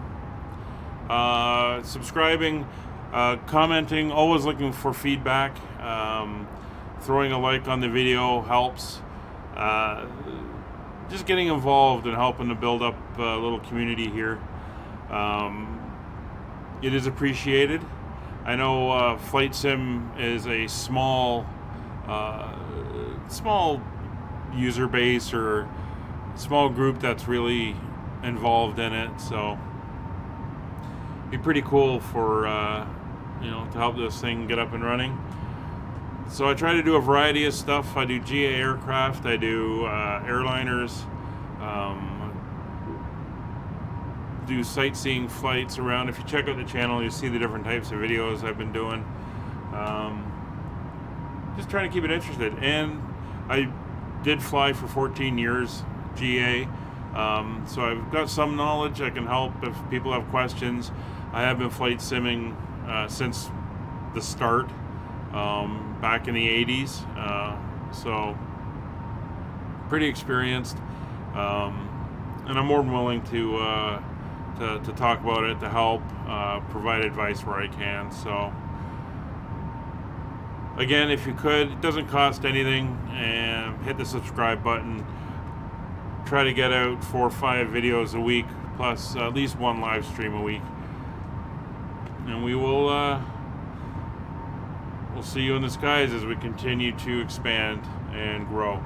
Subscribing, commenting, always looking for feedback. Throwing a like on the video helps. Just getting involved and helping to build up a little community here. It is appreciated. I know Flight Sim is a small user base or small group that's really involved in it, so it'd be pretty cool for you know, to help this thing get up and running. So I try to do a variety of stuff. I do GA aircraft, I do airliners, do sightseeing flights around. If you check out the channel, you see the different types of videos I've been doing. Just trying to keep it interested. And I did fly for 14 years, GA, so I've got some knowledge. I can help if people have questions. I have been flight simming since the start, back in the 80s, so pretty experienced, and I'm more than willing to talk about it, to help, provide advice where I can. So again, if you could, it doesn't cost anything, and hit the subscribe button. Try to get out 4 or 5 videos a week, plus at least 1 live stream a week, and we will we'll see you in the skies as we continue to expand and grow.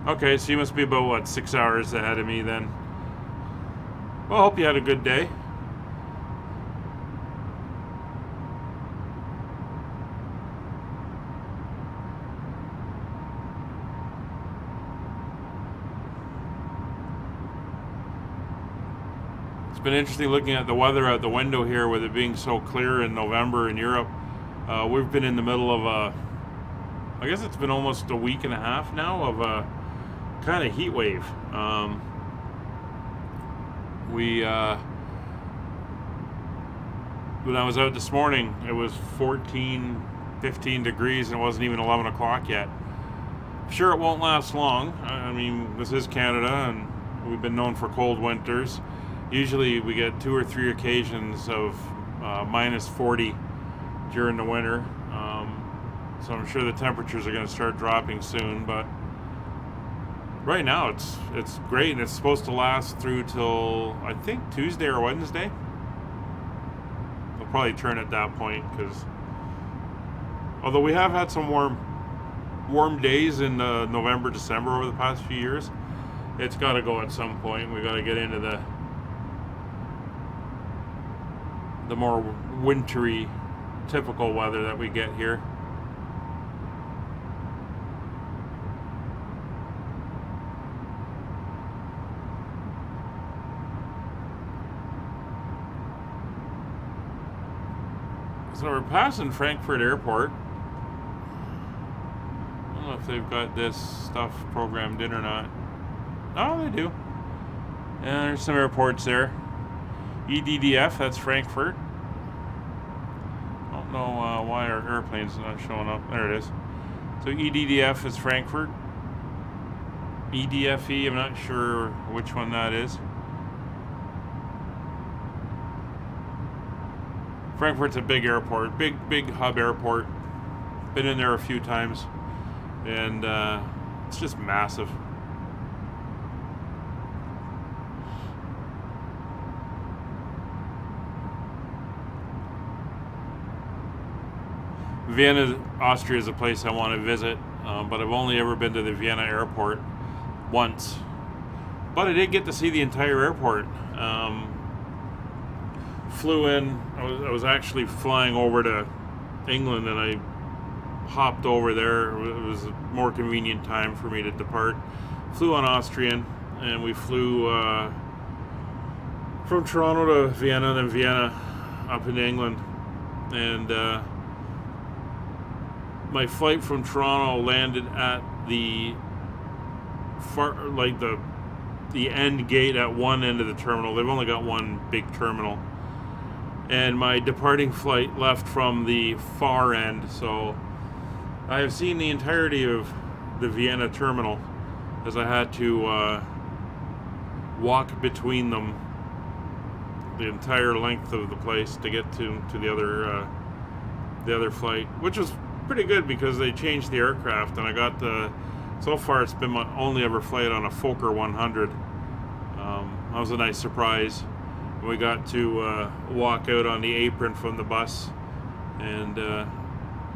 Okay, so you must be about, what, 6 hours ahead of me then. Well, I hope you had a good day. It's been interesting looking at the weather out the window here, with it being so clear in November in Europe. We've been in the middle of I guess it's been almost a week and a half now of a kind of heat wave. When I was out this morning, it was 14, 15 degrees, and it wasn't even 11 o'clock yet. Sure, it won't last long. I mean, this is Canada, and we've been known for cold winters. Usually we get 2 or 3 occasions of minus 40 during the winter. So I'm sure the temperatures are going to start dropping soon, but right now it's great, and it's supposed to last through till, I think, Tuesday or Wednesday. They'll probably turn at that point, because although we have had some warm days in November, December over the past few years, it's got to go at some point. We got to get into the more wintry, typical weather that we get here. So we're passing Frankfurt Airport. I don't know if they've got this stuff programmed in or not. Oh, they do. And there's some airports there. EDDF, that's Frankfurt. I don't know why our airplane's not showing up. There it is. So EDDF is Frankfurt. EDFE, I'm not sure which one that is. Frankfurt's a big airport, big hub airport. Been in there a few times, and it's just massive. Vienna, Austria is a place I want to visit, but I've only ever been to the Vienna airport once. But I did get to see the entire airport. Flew in. I was actually flying over to England, and I hopped over there. It was a more convenient time for me to depart. Flew on Austrian, and we flew from Toronto to Vienna, then Vienna up in England. And my flight from Toronto landed at the the end gate at one end of the terminal. They've only got one big terminal. And my departing flight left from the far end, so I have seen the entirety of the Vienna terminal, as I had to walk between them the entire length of the place to get to the other flight, which was pretty good because they changed the aircraft, and I got so far it's been my only ever flight on a Fokker 100. That was a nice surprise. We got to walk out on the apron from the bus and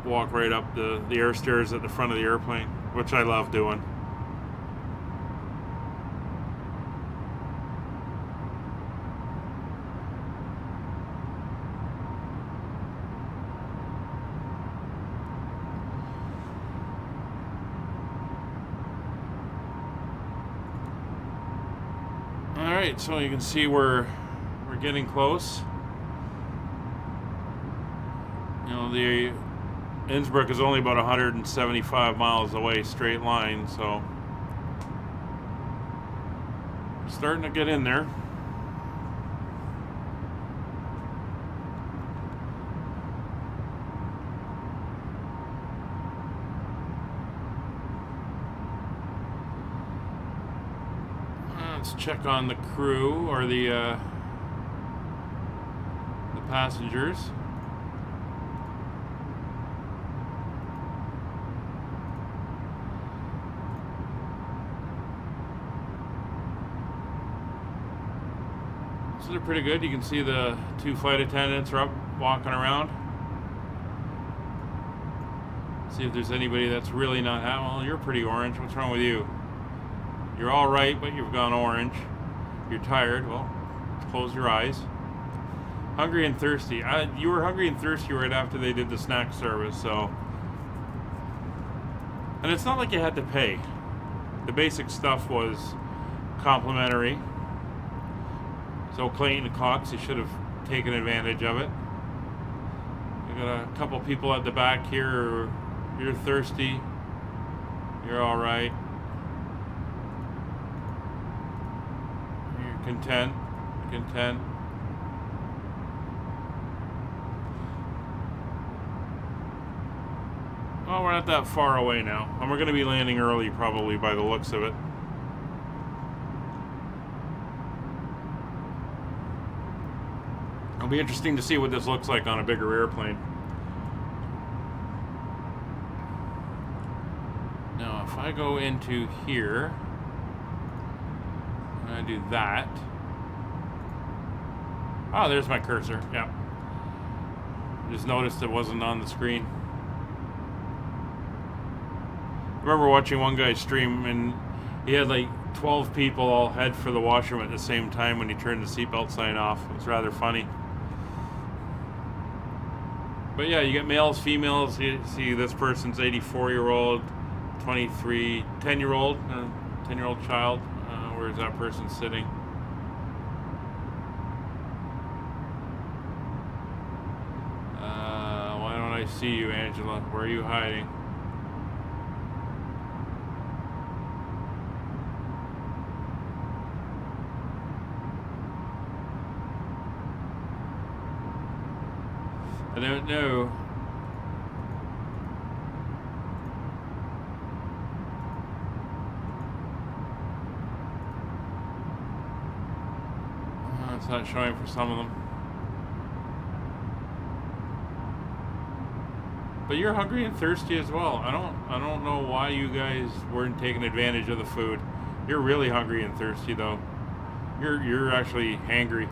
walk right up the air stairs at the front of the airplane, which I love doing. Alright, so you can see we're getting close. You know, the Innsbruck is only about 175 miles away, straight line, so we're starting to get in there. Let's check on the crew or the passengers. So they're pretty good. You can see the two flight attendants are up walking around. See if there's anybody that's really not happy. Well, you're pretty orange. What's wrong with you? You're all right, but you've gone orange. You're tired. Well, close your eyes. Hungry and thirsty. You were hungry and thirsty right after they did the snack service, so. And it's not like you had to pay. The basic stuff was complimentary. So Clayton Cox, you should have taken advantage of it. We got a couple people at the back here. You're thirsty. You're all right. You're content. Well, we're not that far away now, and we're going to be landing early probably by the looks of it. It'll be interesting to see what this looks like on a bigger airplane. Now, if I go into here, and I do that. Oh, there's my cursor. Yeah. Just noticed it wasn't on the screen. I remember watching one guy stream, and he had like 12 people all head for the washroom at the same time when he turned the seatbelt sign off. It was rather funny. But yeah, you get males, females. You see this person's 84-year-old, 23, 10-year-old, 10-year-old child. Where's that person sitting? Why don't I see you, Angela? Where are you hiding? I don't know. It's not showing for some of them. But you're hungry and thirsty as well. I don't know why you guys weren't taking advantage of the food. You're really hungry and thirsty though. You're actually hangry.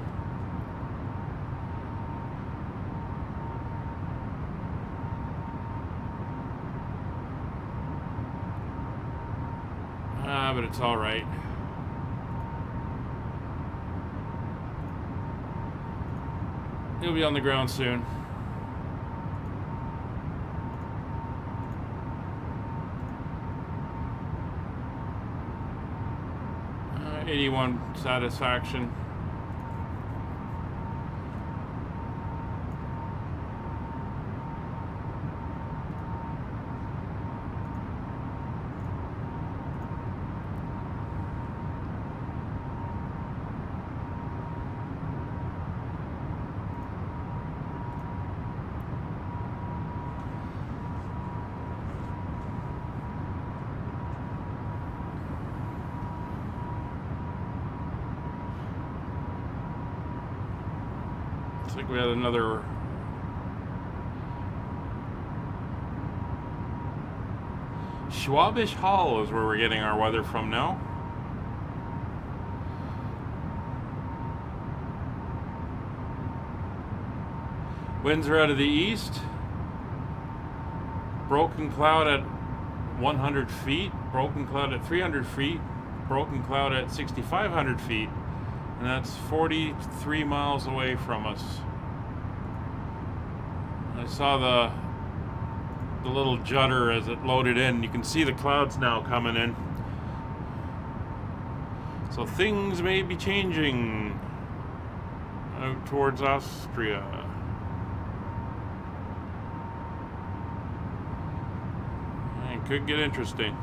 but it's all right. He'll be on the ground soon. 81 satisfaction. I think we had another Schwabish Hall is where we're getting our weather from now. Winds are out of the east. Broken cloud at 100 feet, broken cloud at 300 feet, broken cloud at 6,500 feet. And that's 43 miles away from us. I saw the little judder as it loaded in. You can see the clouds now coming in. So things may be changing out towards Austria. It could get interesting.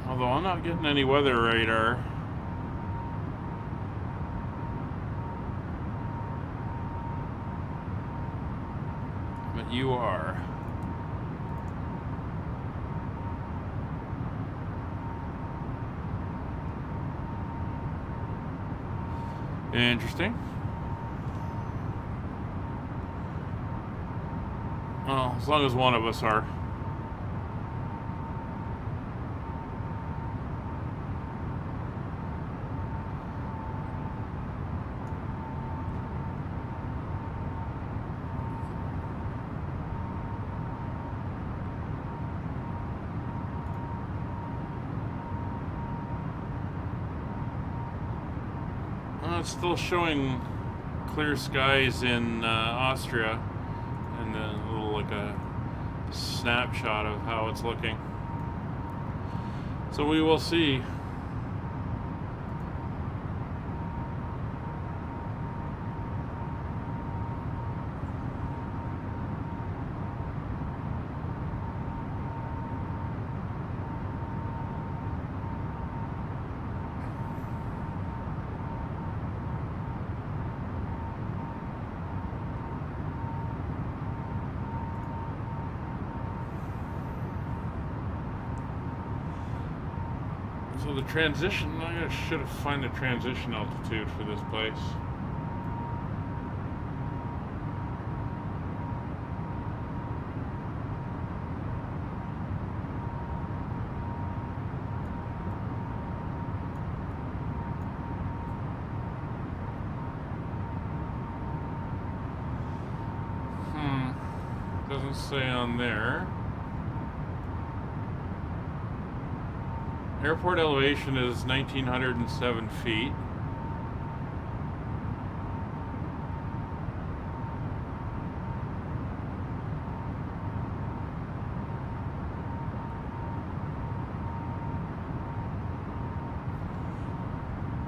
Although I'm not getting any weather radar. But you are. Interesting. Well, as long as one of us are. It's still showing clear skies in Austria, and a little like a snapshot of how it's looking. So we will see. So the transition, I should have found the transition altitude for this place. Doesn't say on there. Airport elevation is 1,907 feet.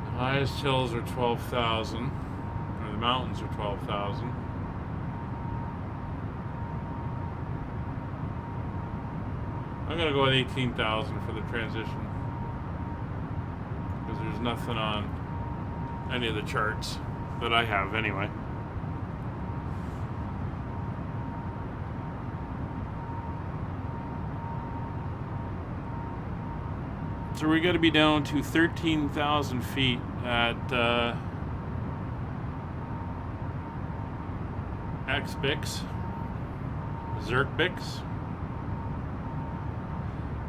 The highest hills are 12,000, or the mountains are 12,000. I'm gonna go with 18,000 for the transition. There's nothing on any of the charts that I have anyway. So we got to be down to 13,000 feet at Zerkbix.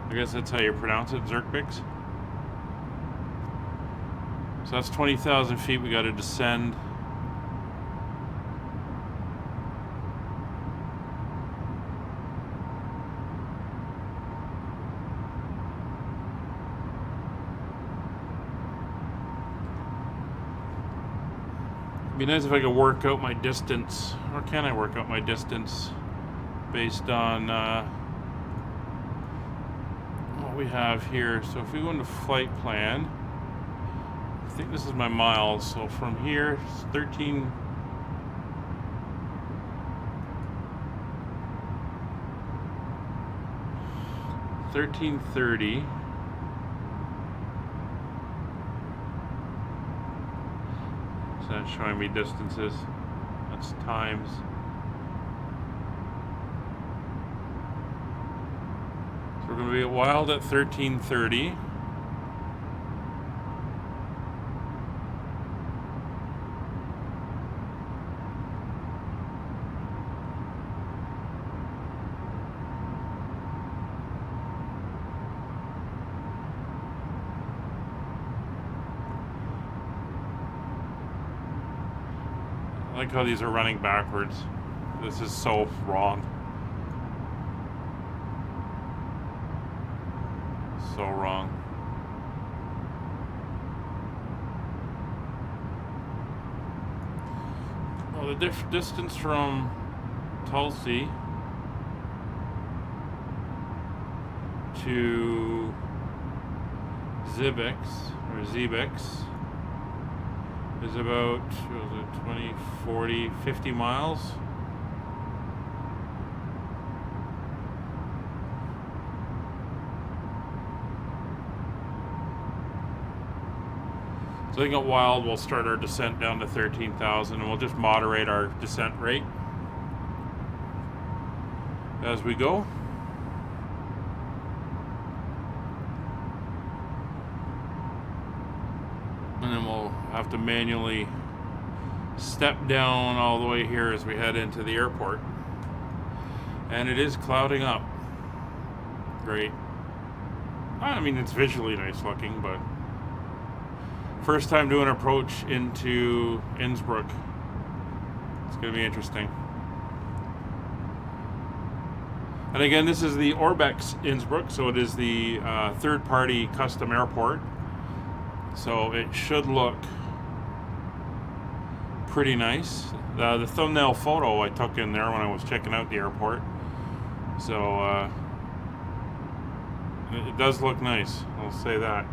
I guess that's how you pronounce it, Zerkbix. So that's 20,000 feet we got to descend. It'd be nice if I could work out my distance, or can I work out my distance based on what we have here. So if we go into flight plan, I think this is my miles. So from here, it's 1330. So that's showing me distances. That's times. So we're going to be at Wild at 1330. I like how these are running backwards. This is so wrong. So wrong. Well, the distance from Tulsi to Zibix is about 20, 40, 50 miles. So I think at Wild we'll start our descent down to 13,000 and we'll just moderate our descent rate as we go. And then we'll have to manually step down all the way here as we head into the airport. And it is clouding up. Great. I mean, it's visually nice looking, but first time doing approach into Innsbruck. It's going to be interesting. And again, this is the ORBX Innsbruck, so it is the third-party custom airport. So it should look pretty nice. The thumbnail photo I took in there when I was checking out the airport. So it does look nice, I'll say that.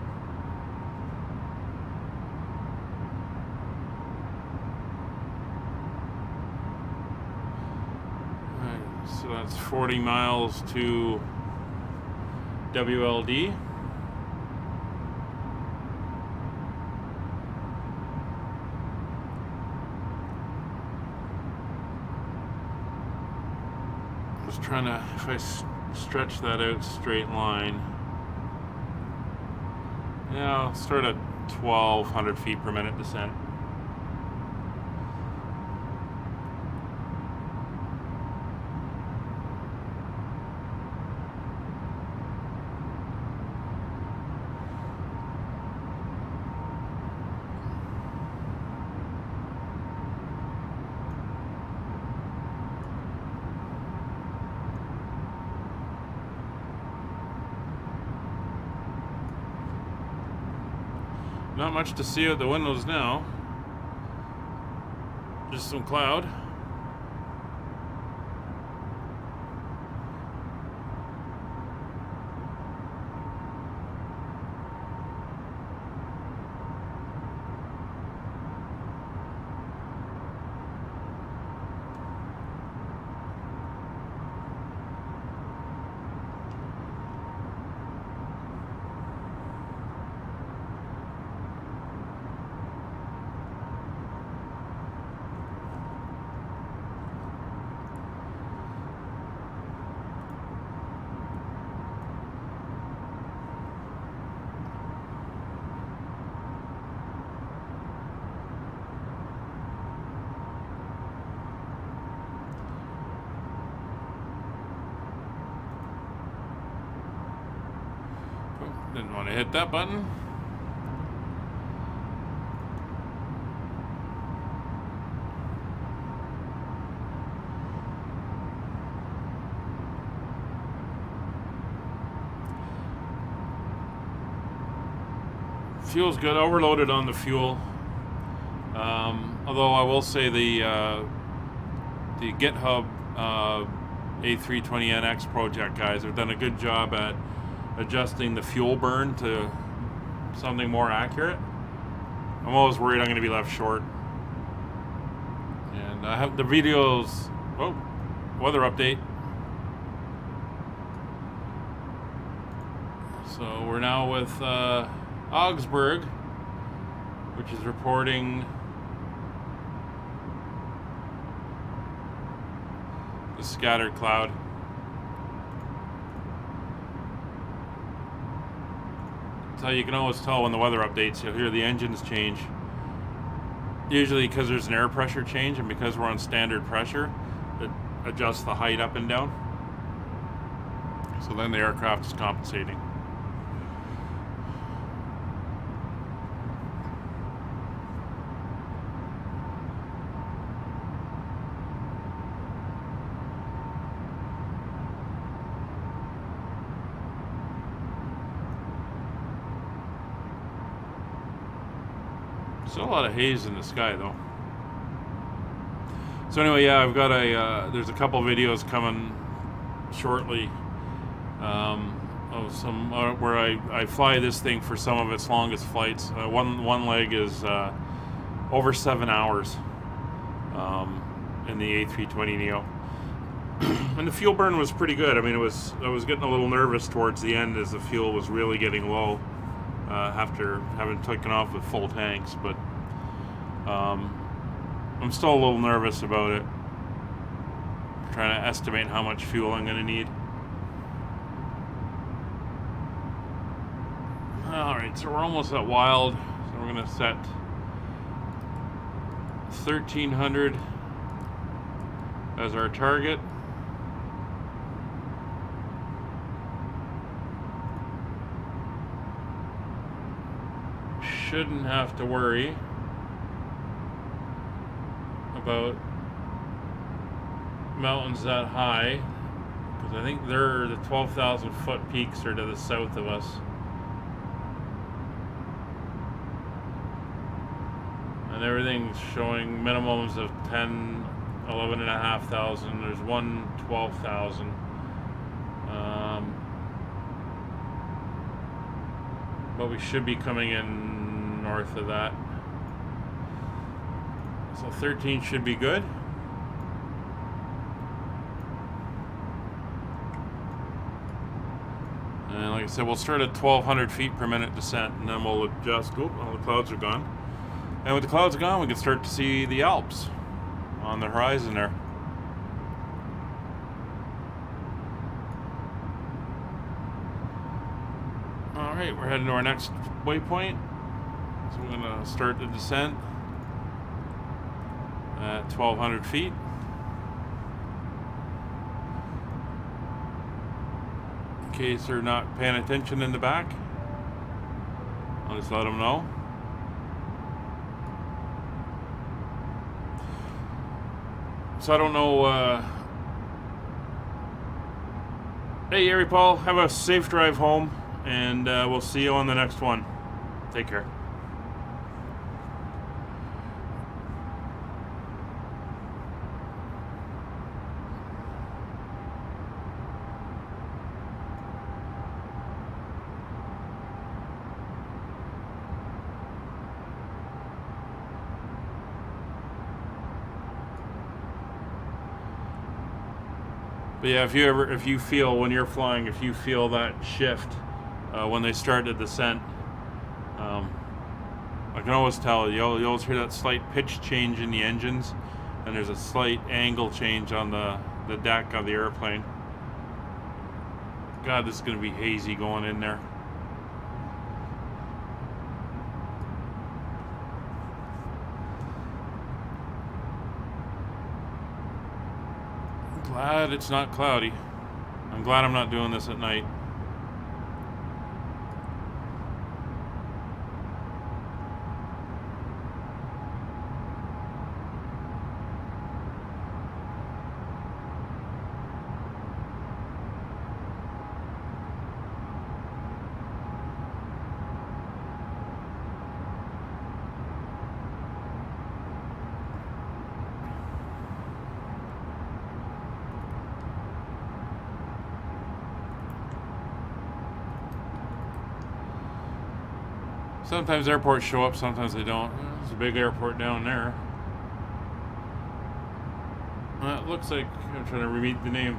Alright, so that's 40 miles to WLD. Trying to, if I stretch that out straight line, yeah, I'll start at 1,200 feet per minute descent. Not much to see out the windows now. Just some cloud. Want to hit that button? Fuel's good. Overloaded on the fuel. Although I will say the GitHub A320nx project guys have done a good job at adjusting the fuel burn to something more accurate. I'm always worried I'm going to be left short. And I have the videos. Oh, weather update. So we're now with Augsburg, which is reporting the scattered cloud. So you can always tell when the weather updates. You'll hear the engines change. Usually because there's an air pressure change, and because we're on standard pressure, it adjusts the height up and down. So then the aircraft is compensating. Still a lot of haze in the sky, though. So anyway, yeah, I've got there's a couple videos coming shortly of some where I fly this thing for some of its longest flights. One leg is over 7 hours in the A320neo, and the fuel burn was pretty good. I mean, I was getting a little nervous towards the end as the fuel was really getting low. After having taken off with full tanks, but I'm still a little nervous about it. Trying to estimate how much fuel I'm going to need. Alright, so we're almost at wild, so we're going to set 1300 as our target. Shouldn't have to worry about mountains that high, because I think they're the 12,000 foot peaks are to the south of us, and everything's showing minimums of 10, 11,500. There's one 12,000. But we should be coming in north of that. So 13 should be good. And like I said, we'll start at 1,200 feet per minute descent, and then we'll adjust. Oh, all the clouds are gone. And with the clouds gone, we can start to see the Alps on the horizon there. Alright, we're heading to our next waypoint. So we're going to start the descent at 1,200 feet. In case they're not paying attention in the back, I'll just let them know. So I don't know. Hey, Ari Paul, have a safe drive home, and we'll see you on the next one. Take care. But yeah, if you feel when you're flying, if you feel that shift when they start the descent, I can always tell. You'll always hear that slight pitch change in the engines, and there's a slight angle change on the deck of the airplane. God, this is going to be hazy going in there. Glad it's not cloudy. I'm glad I'm not doing this at night. Sometimes airports show up, sometimes they don't. There's a big airport down there. It looks like, I'm trying to read the name.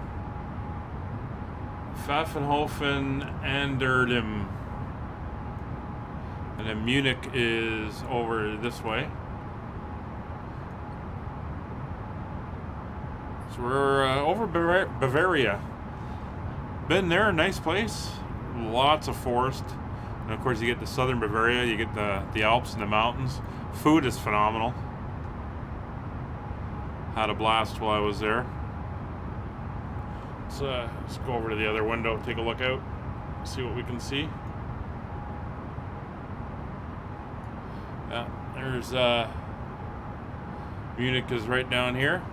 Pfaffenhofen an der Lim. And then Munich is over this way. So we're over Bavaria. Been there, nice place. Lots of forest. And of course you get the southern Bavaria, you get the Alps and the mountains. Food is phenomenal. Had a blast while I was there. Let's go over to the other window, take a look out, see what we can see. Yeah, there's Munich is right down here.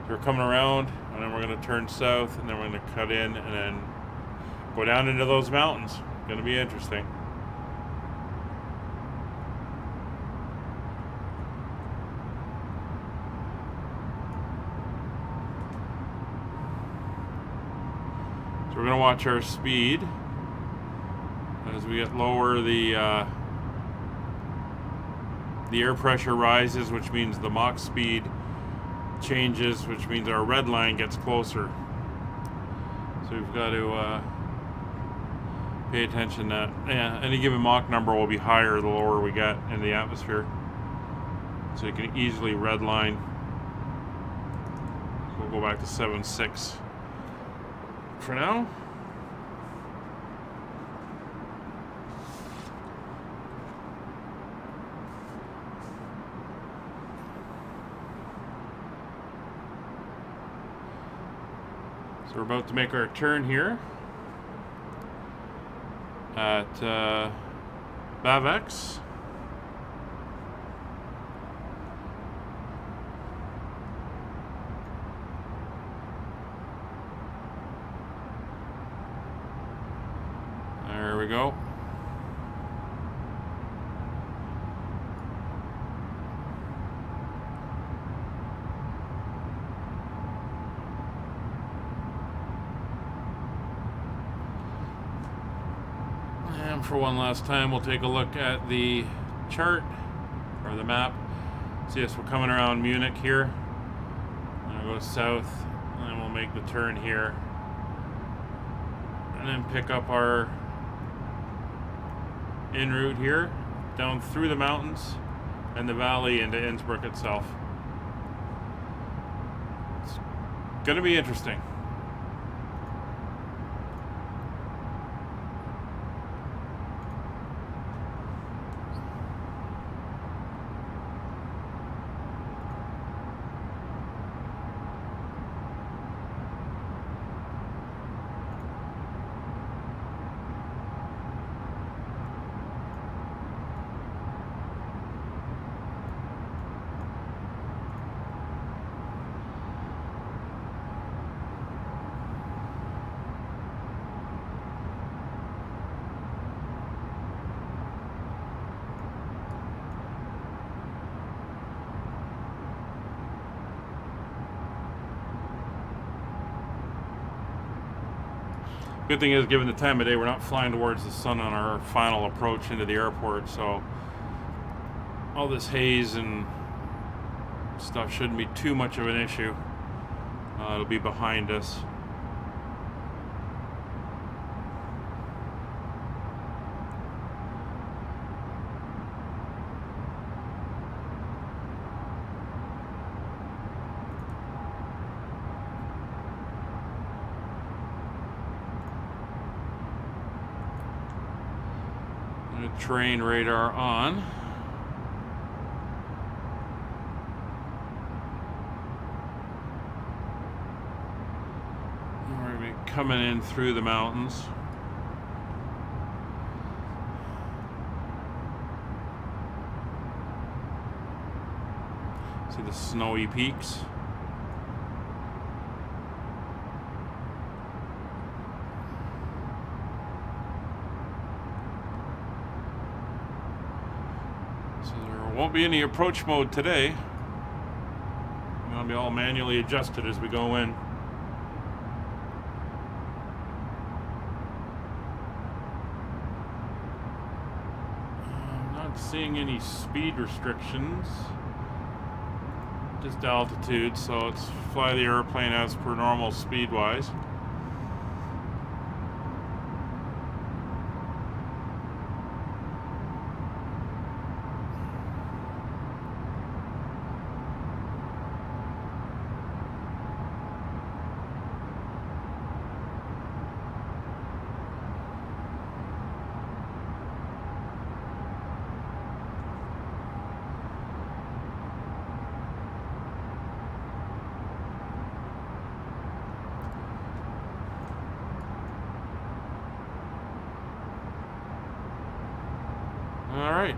So we're coming around, and then we're going to turn south, and then we're going to cut in, and then go down into those mountains. Going to be interesting. So we're going to watch our speed as we get lower. The air pressure rises, which means the Mach speed changes, which means our red line gets closer. So we've got to pay attention that any given Mach number will be higher the lower we get in the atmosphere. So you can easily red line. We'll go back to 7.6 for now. So we're about to make our turn here at PACX. There we go. And for one last time, we'll take a look at the chart or the map. See, yes, we're coming around Munich here. I'm gonna go south, and then we'll make the turn here, and then pick up our en route here, down through the mountains and the valley into Innsbruck itself. It's gonna be interesting. Good thing is, given the time of day, we're not flying towards the sun on our final approach into the airport, so all this haze and stuff shouldn't be too much of an issue. It'll be behind us. Terrain radar on. And we're going to be coming in through the mountains. See the snowy peaks. Won't be any approach mode today. It'll be all manually adjusted as we go in. Not seeing any speed restrictions. Just altitude, so let's fly the airplane as per normal speed-wise. All right.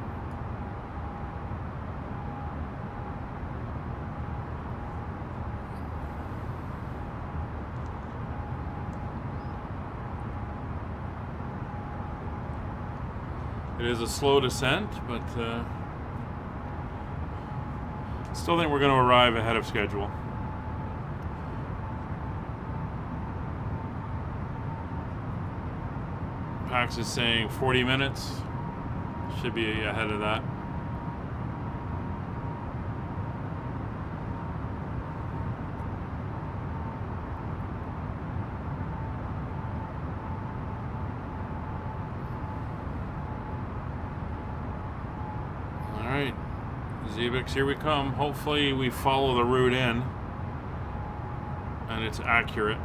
It is a slow descent, but still think we're going to arrive ahead of schedule. PACX is saying 40 minutes. Should be ahead of that. All right, ZBX, here we come. Hopefully we follow the route in and it's accurate.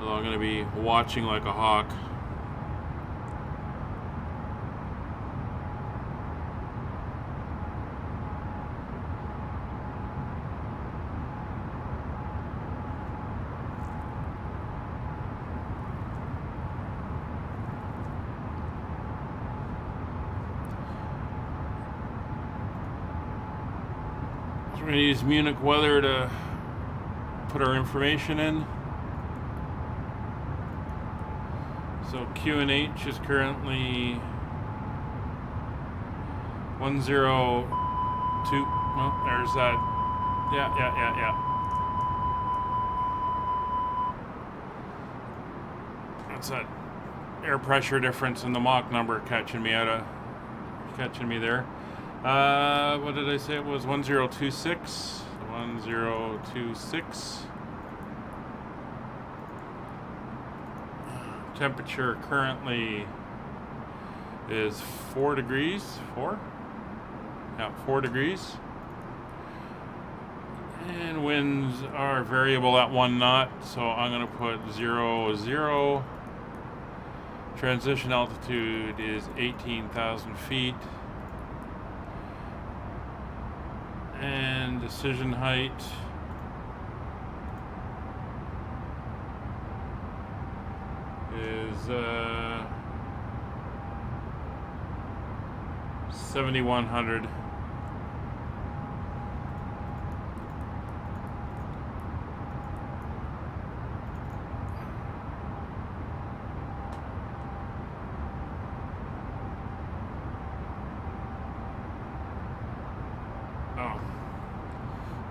I'm going to be watching like a hawk. So we're going to use Munich weather to put our information in. So QNH is currently 102. Oh, there's that. Yeah. That's that air pressure difference in the Mach number catching me there. What did I say? It was 1026. 1026. Temperature currently is 4 degrees. 4? Yeah, 4 degrees. And winds are variable at 1 knot, so I'm going to put 0. Transition altitude is 18,000 feet. And decision height is 7,100. Oh,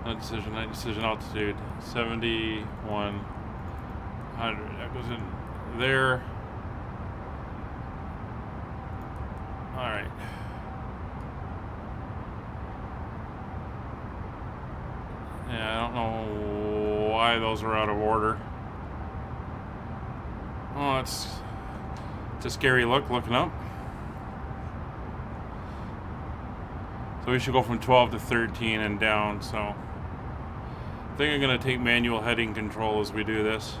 not decision height, decision altitude 7,100. That goes in there. All right. Yeah, I don't know why those are out of order. Oh, it's a scary looking up. So we should go from 12 to 13 and down. So I think I'm going to take manual heading control as we do this.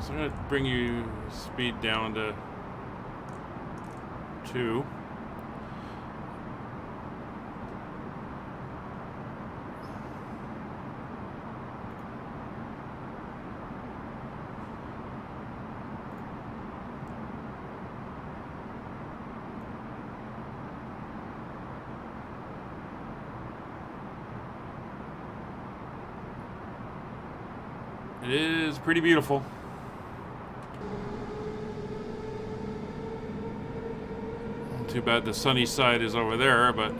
So I'm going to bring you speed down to 2. It is pretty beautiful. Too bad the sunny side is over there, but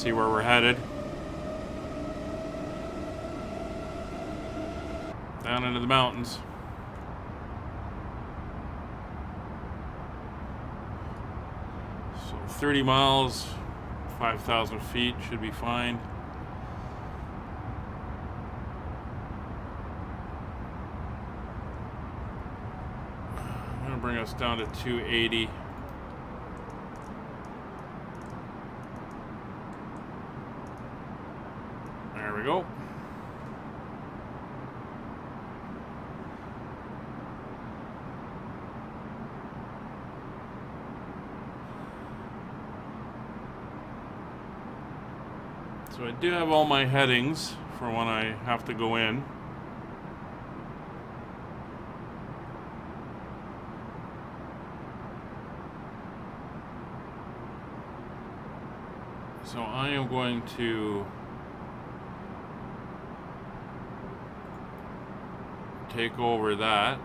see where we're headed. Down into the mountains. So 30 miles, 5,000 feet should be fine. I'm gonna bring us down to 280. There we go. So I do have all my headings for when I have to go in. So I am going to take over that.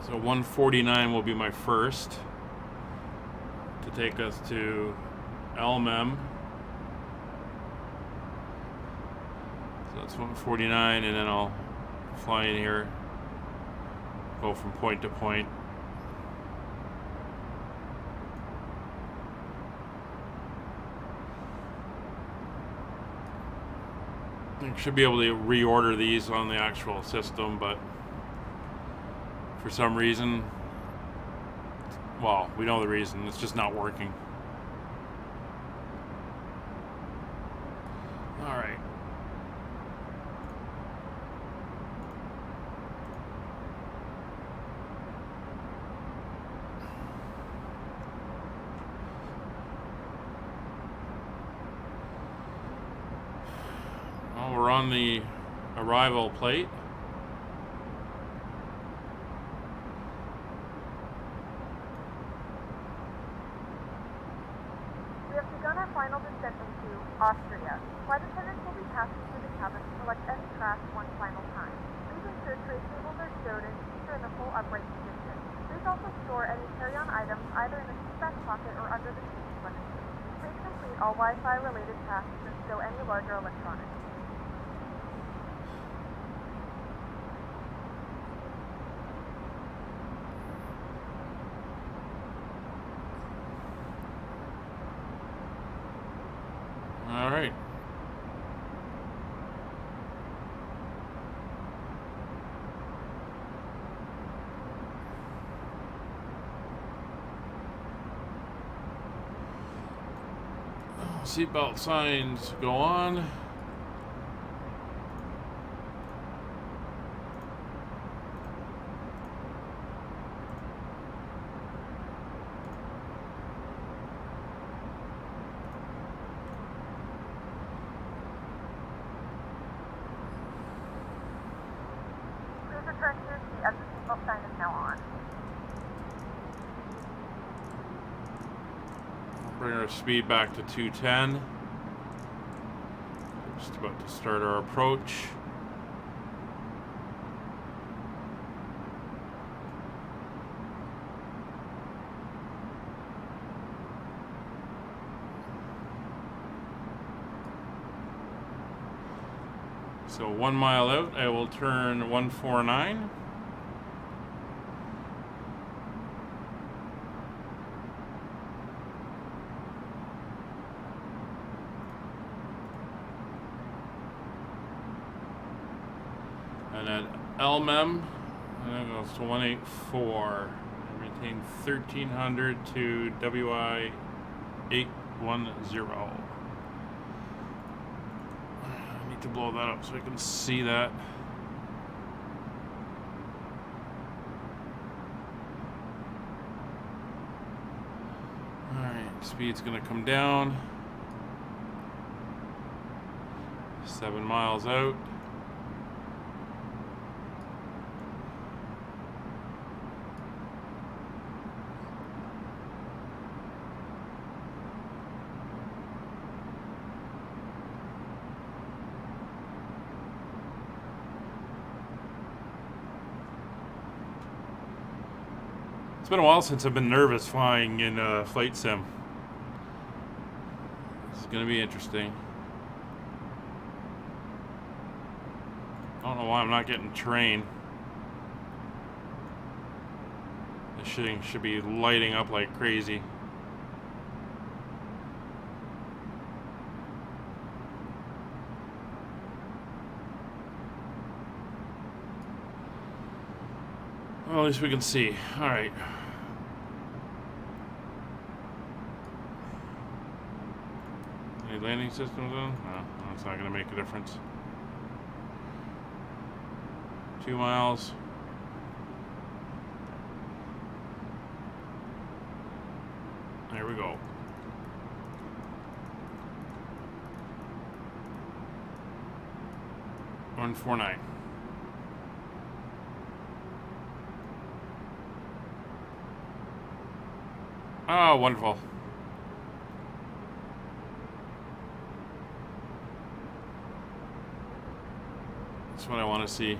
So 149 will be my first to take us to LMM. So that's 149, and then I'll fly in here, go from point to point. I should be able to reorder these on the actual system, but for some reason, well, we know the reason, it's just not working. All right. Well, we're on the arrival plate. Final descent into Austria. Flight attendants will be passing through the cabin to select any craft one final time. Please ensure tray tables are stowed and seats are in the full upright position. Please also store any carry-on items either in the seat back pocket or under the seat when in use. Please complete all Wi-Fi related tasks and stow any larger electronics. All right. Seatbelt signs go on. Return to your seat as the seatbelt sign is now on. Bring our speed back to 210. Just about to start our approach. So 1 mile out, I will turn 149. And at LMM, and it goes to 184. I maintain 1300 to WI 810. To blow that up so I can see that. Alright, speed's gonna come down. 7 miles out. It's been a while since I've been nervous flying in flight sim. It's going to be interesting. I don't know why I'm not getting terrain. This thing should be lighting up like crazy. Well, at least we can see. All right. Any landing systems on? No, that's not going to make a difference. 2 miles. There we go. $149. Oh, wonderful. That's what I want to see.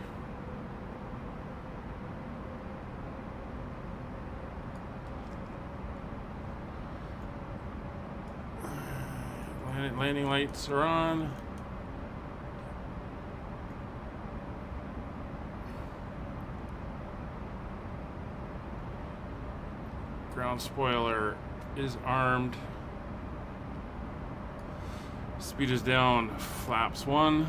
Landing lights are on. Ground spoiler is armed. Speed is down. Flaps 1.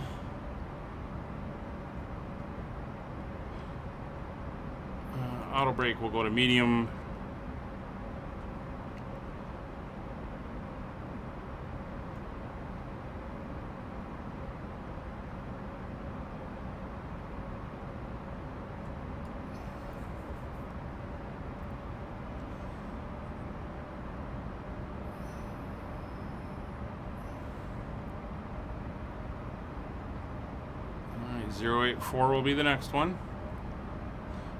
Auto brake will go to medium. All right, 084 will be the next one.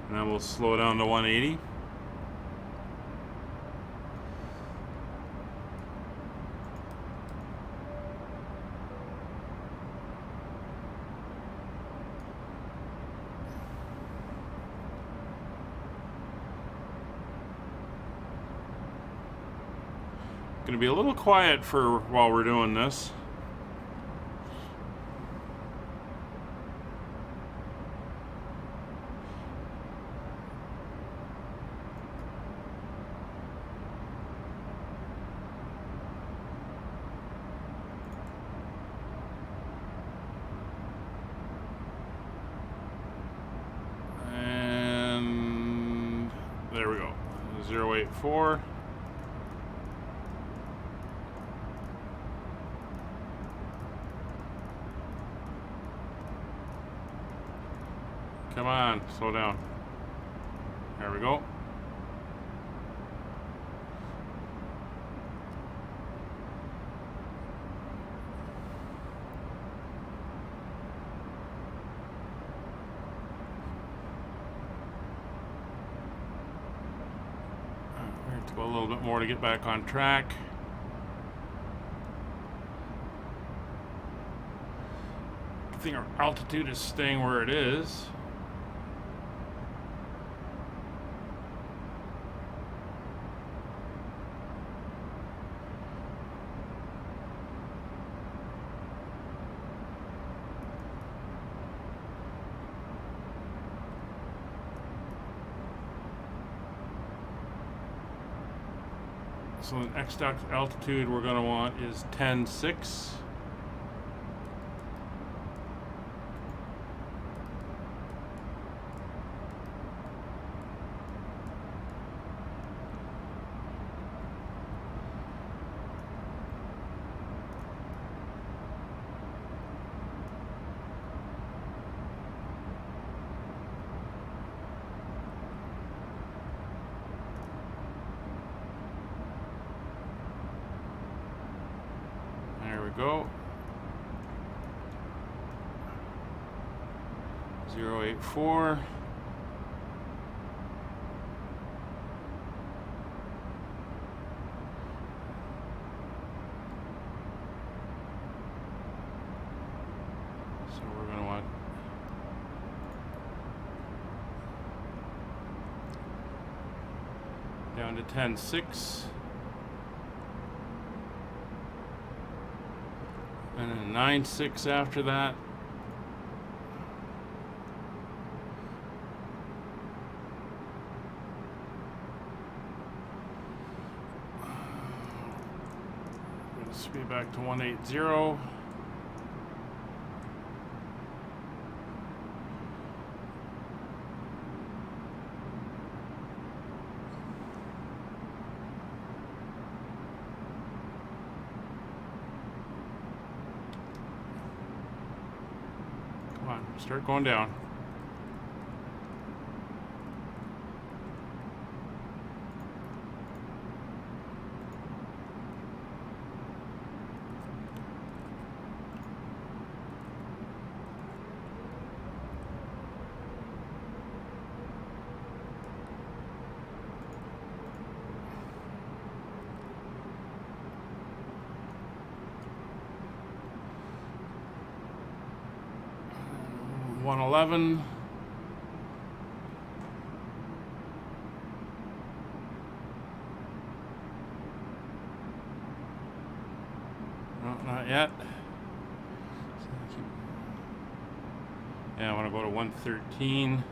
And then we'll slow down to 180. Going to be a little quiet for while we're doing this. There we go. 084. Come on, slow down. There we go. We have to go a little bit more to get back on track. I think our altitude is staying where it is. So the next altitude we're going to want is 10.6. Go 084. So we're going to want Down to 10.6. And then 9.6 after that. Speed back to 180. Come on, start going down. $111. No, not yet. Yeah, I want to go to 113.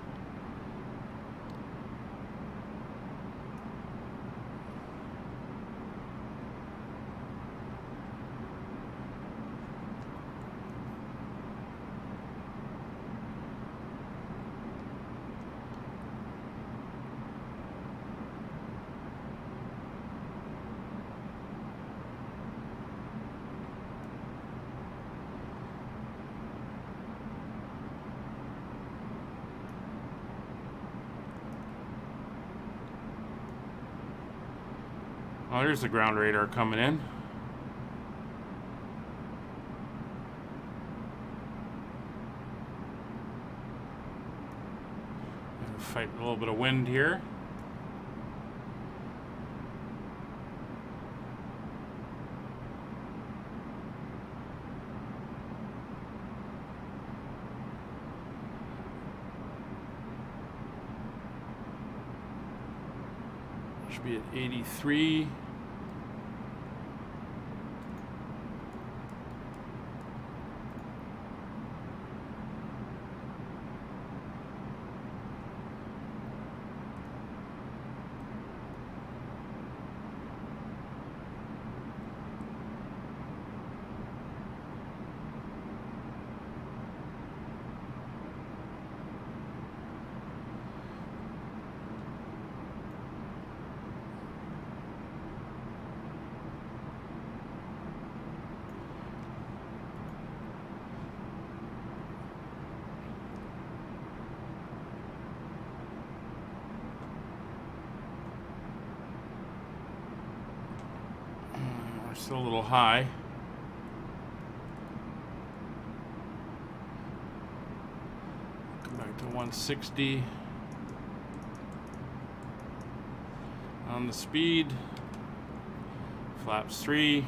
Oh, there's the ground radar coming in. Gonna fight a little bit of wind here. Should be at 83. Still a little high. Come back to 160 on the speed. Flaps 3.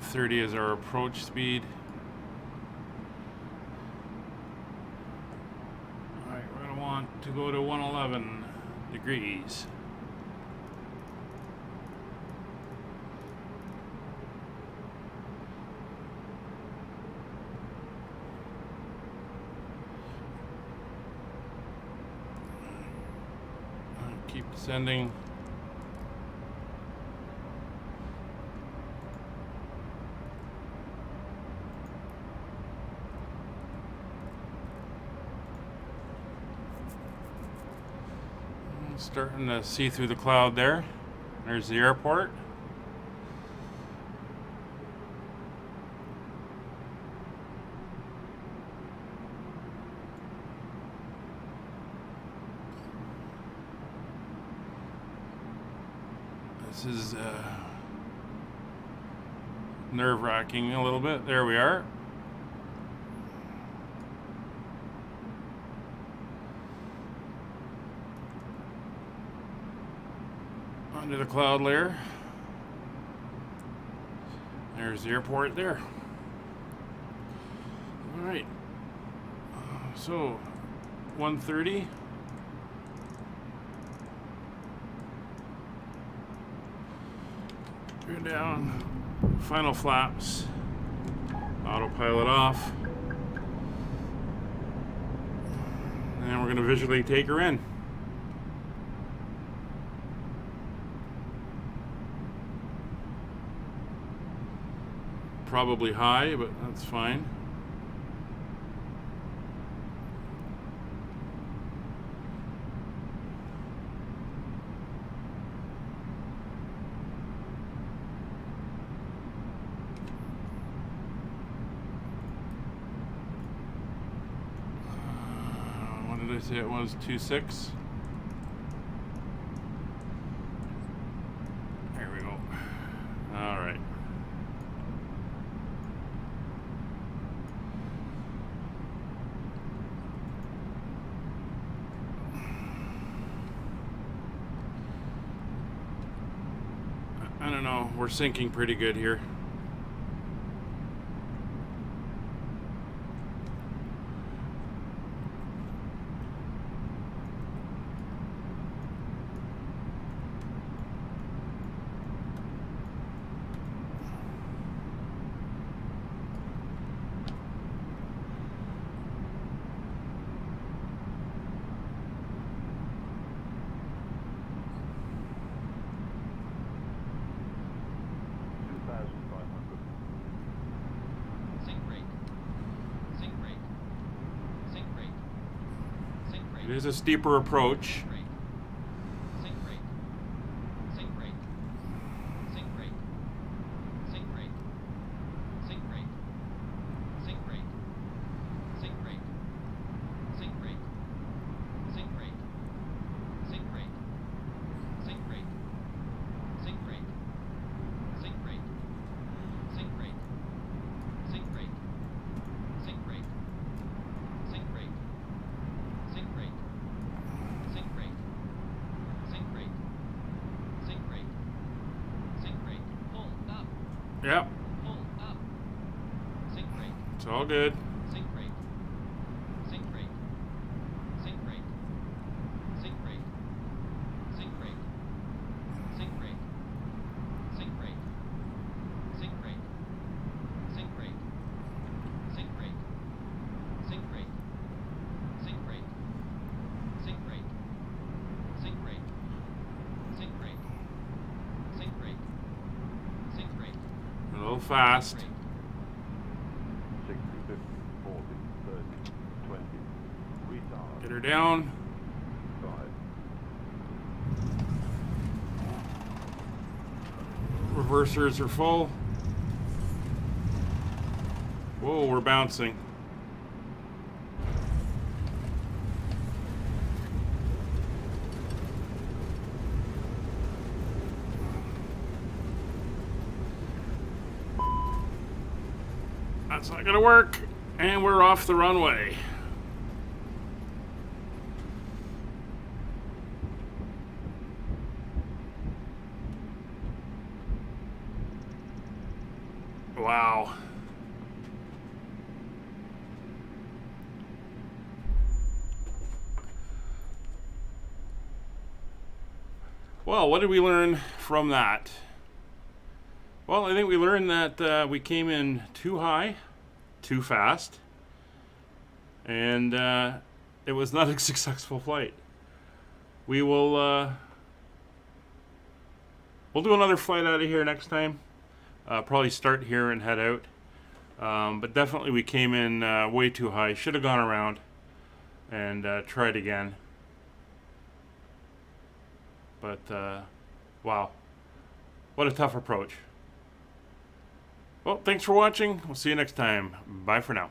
.30 is our approach speed. Alright, we're going to want to go to 111 degrees. Keep descending. Starting to see through the cloud there. There's the airport. This is nerve-wracking a little bit. There we are. into the cloud layer. There's the airport there. All right. So, 130. Turn down. Final flaps. Autopilot off. And we're going to visually take her in. Probably high, but that's fine. What did I say it was? 2.6. There we go. All right. I don't know, we're sinking pretty good here. It is a steeper approach. Yep. It's all good. A little fast. 60, 50, 40, 30, 20. Retard. Get her down. 5. Reversers are full. Whoa, we're bouncing. That's not gonna work. And we're off the runway. Wow. Well, what did we learn from that? Well, I think we learned that we came in too high, too fast, and it was not a successful flight. We will we'll do another flight out of here next time. Probably start here and head out. But definitely we came in way too high. Should have gone around and tried again. But wow, what a tough approach. Well, thanks for watching. We'll see you next time. Bye for now.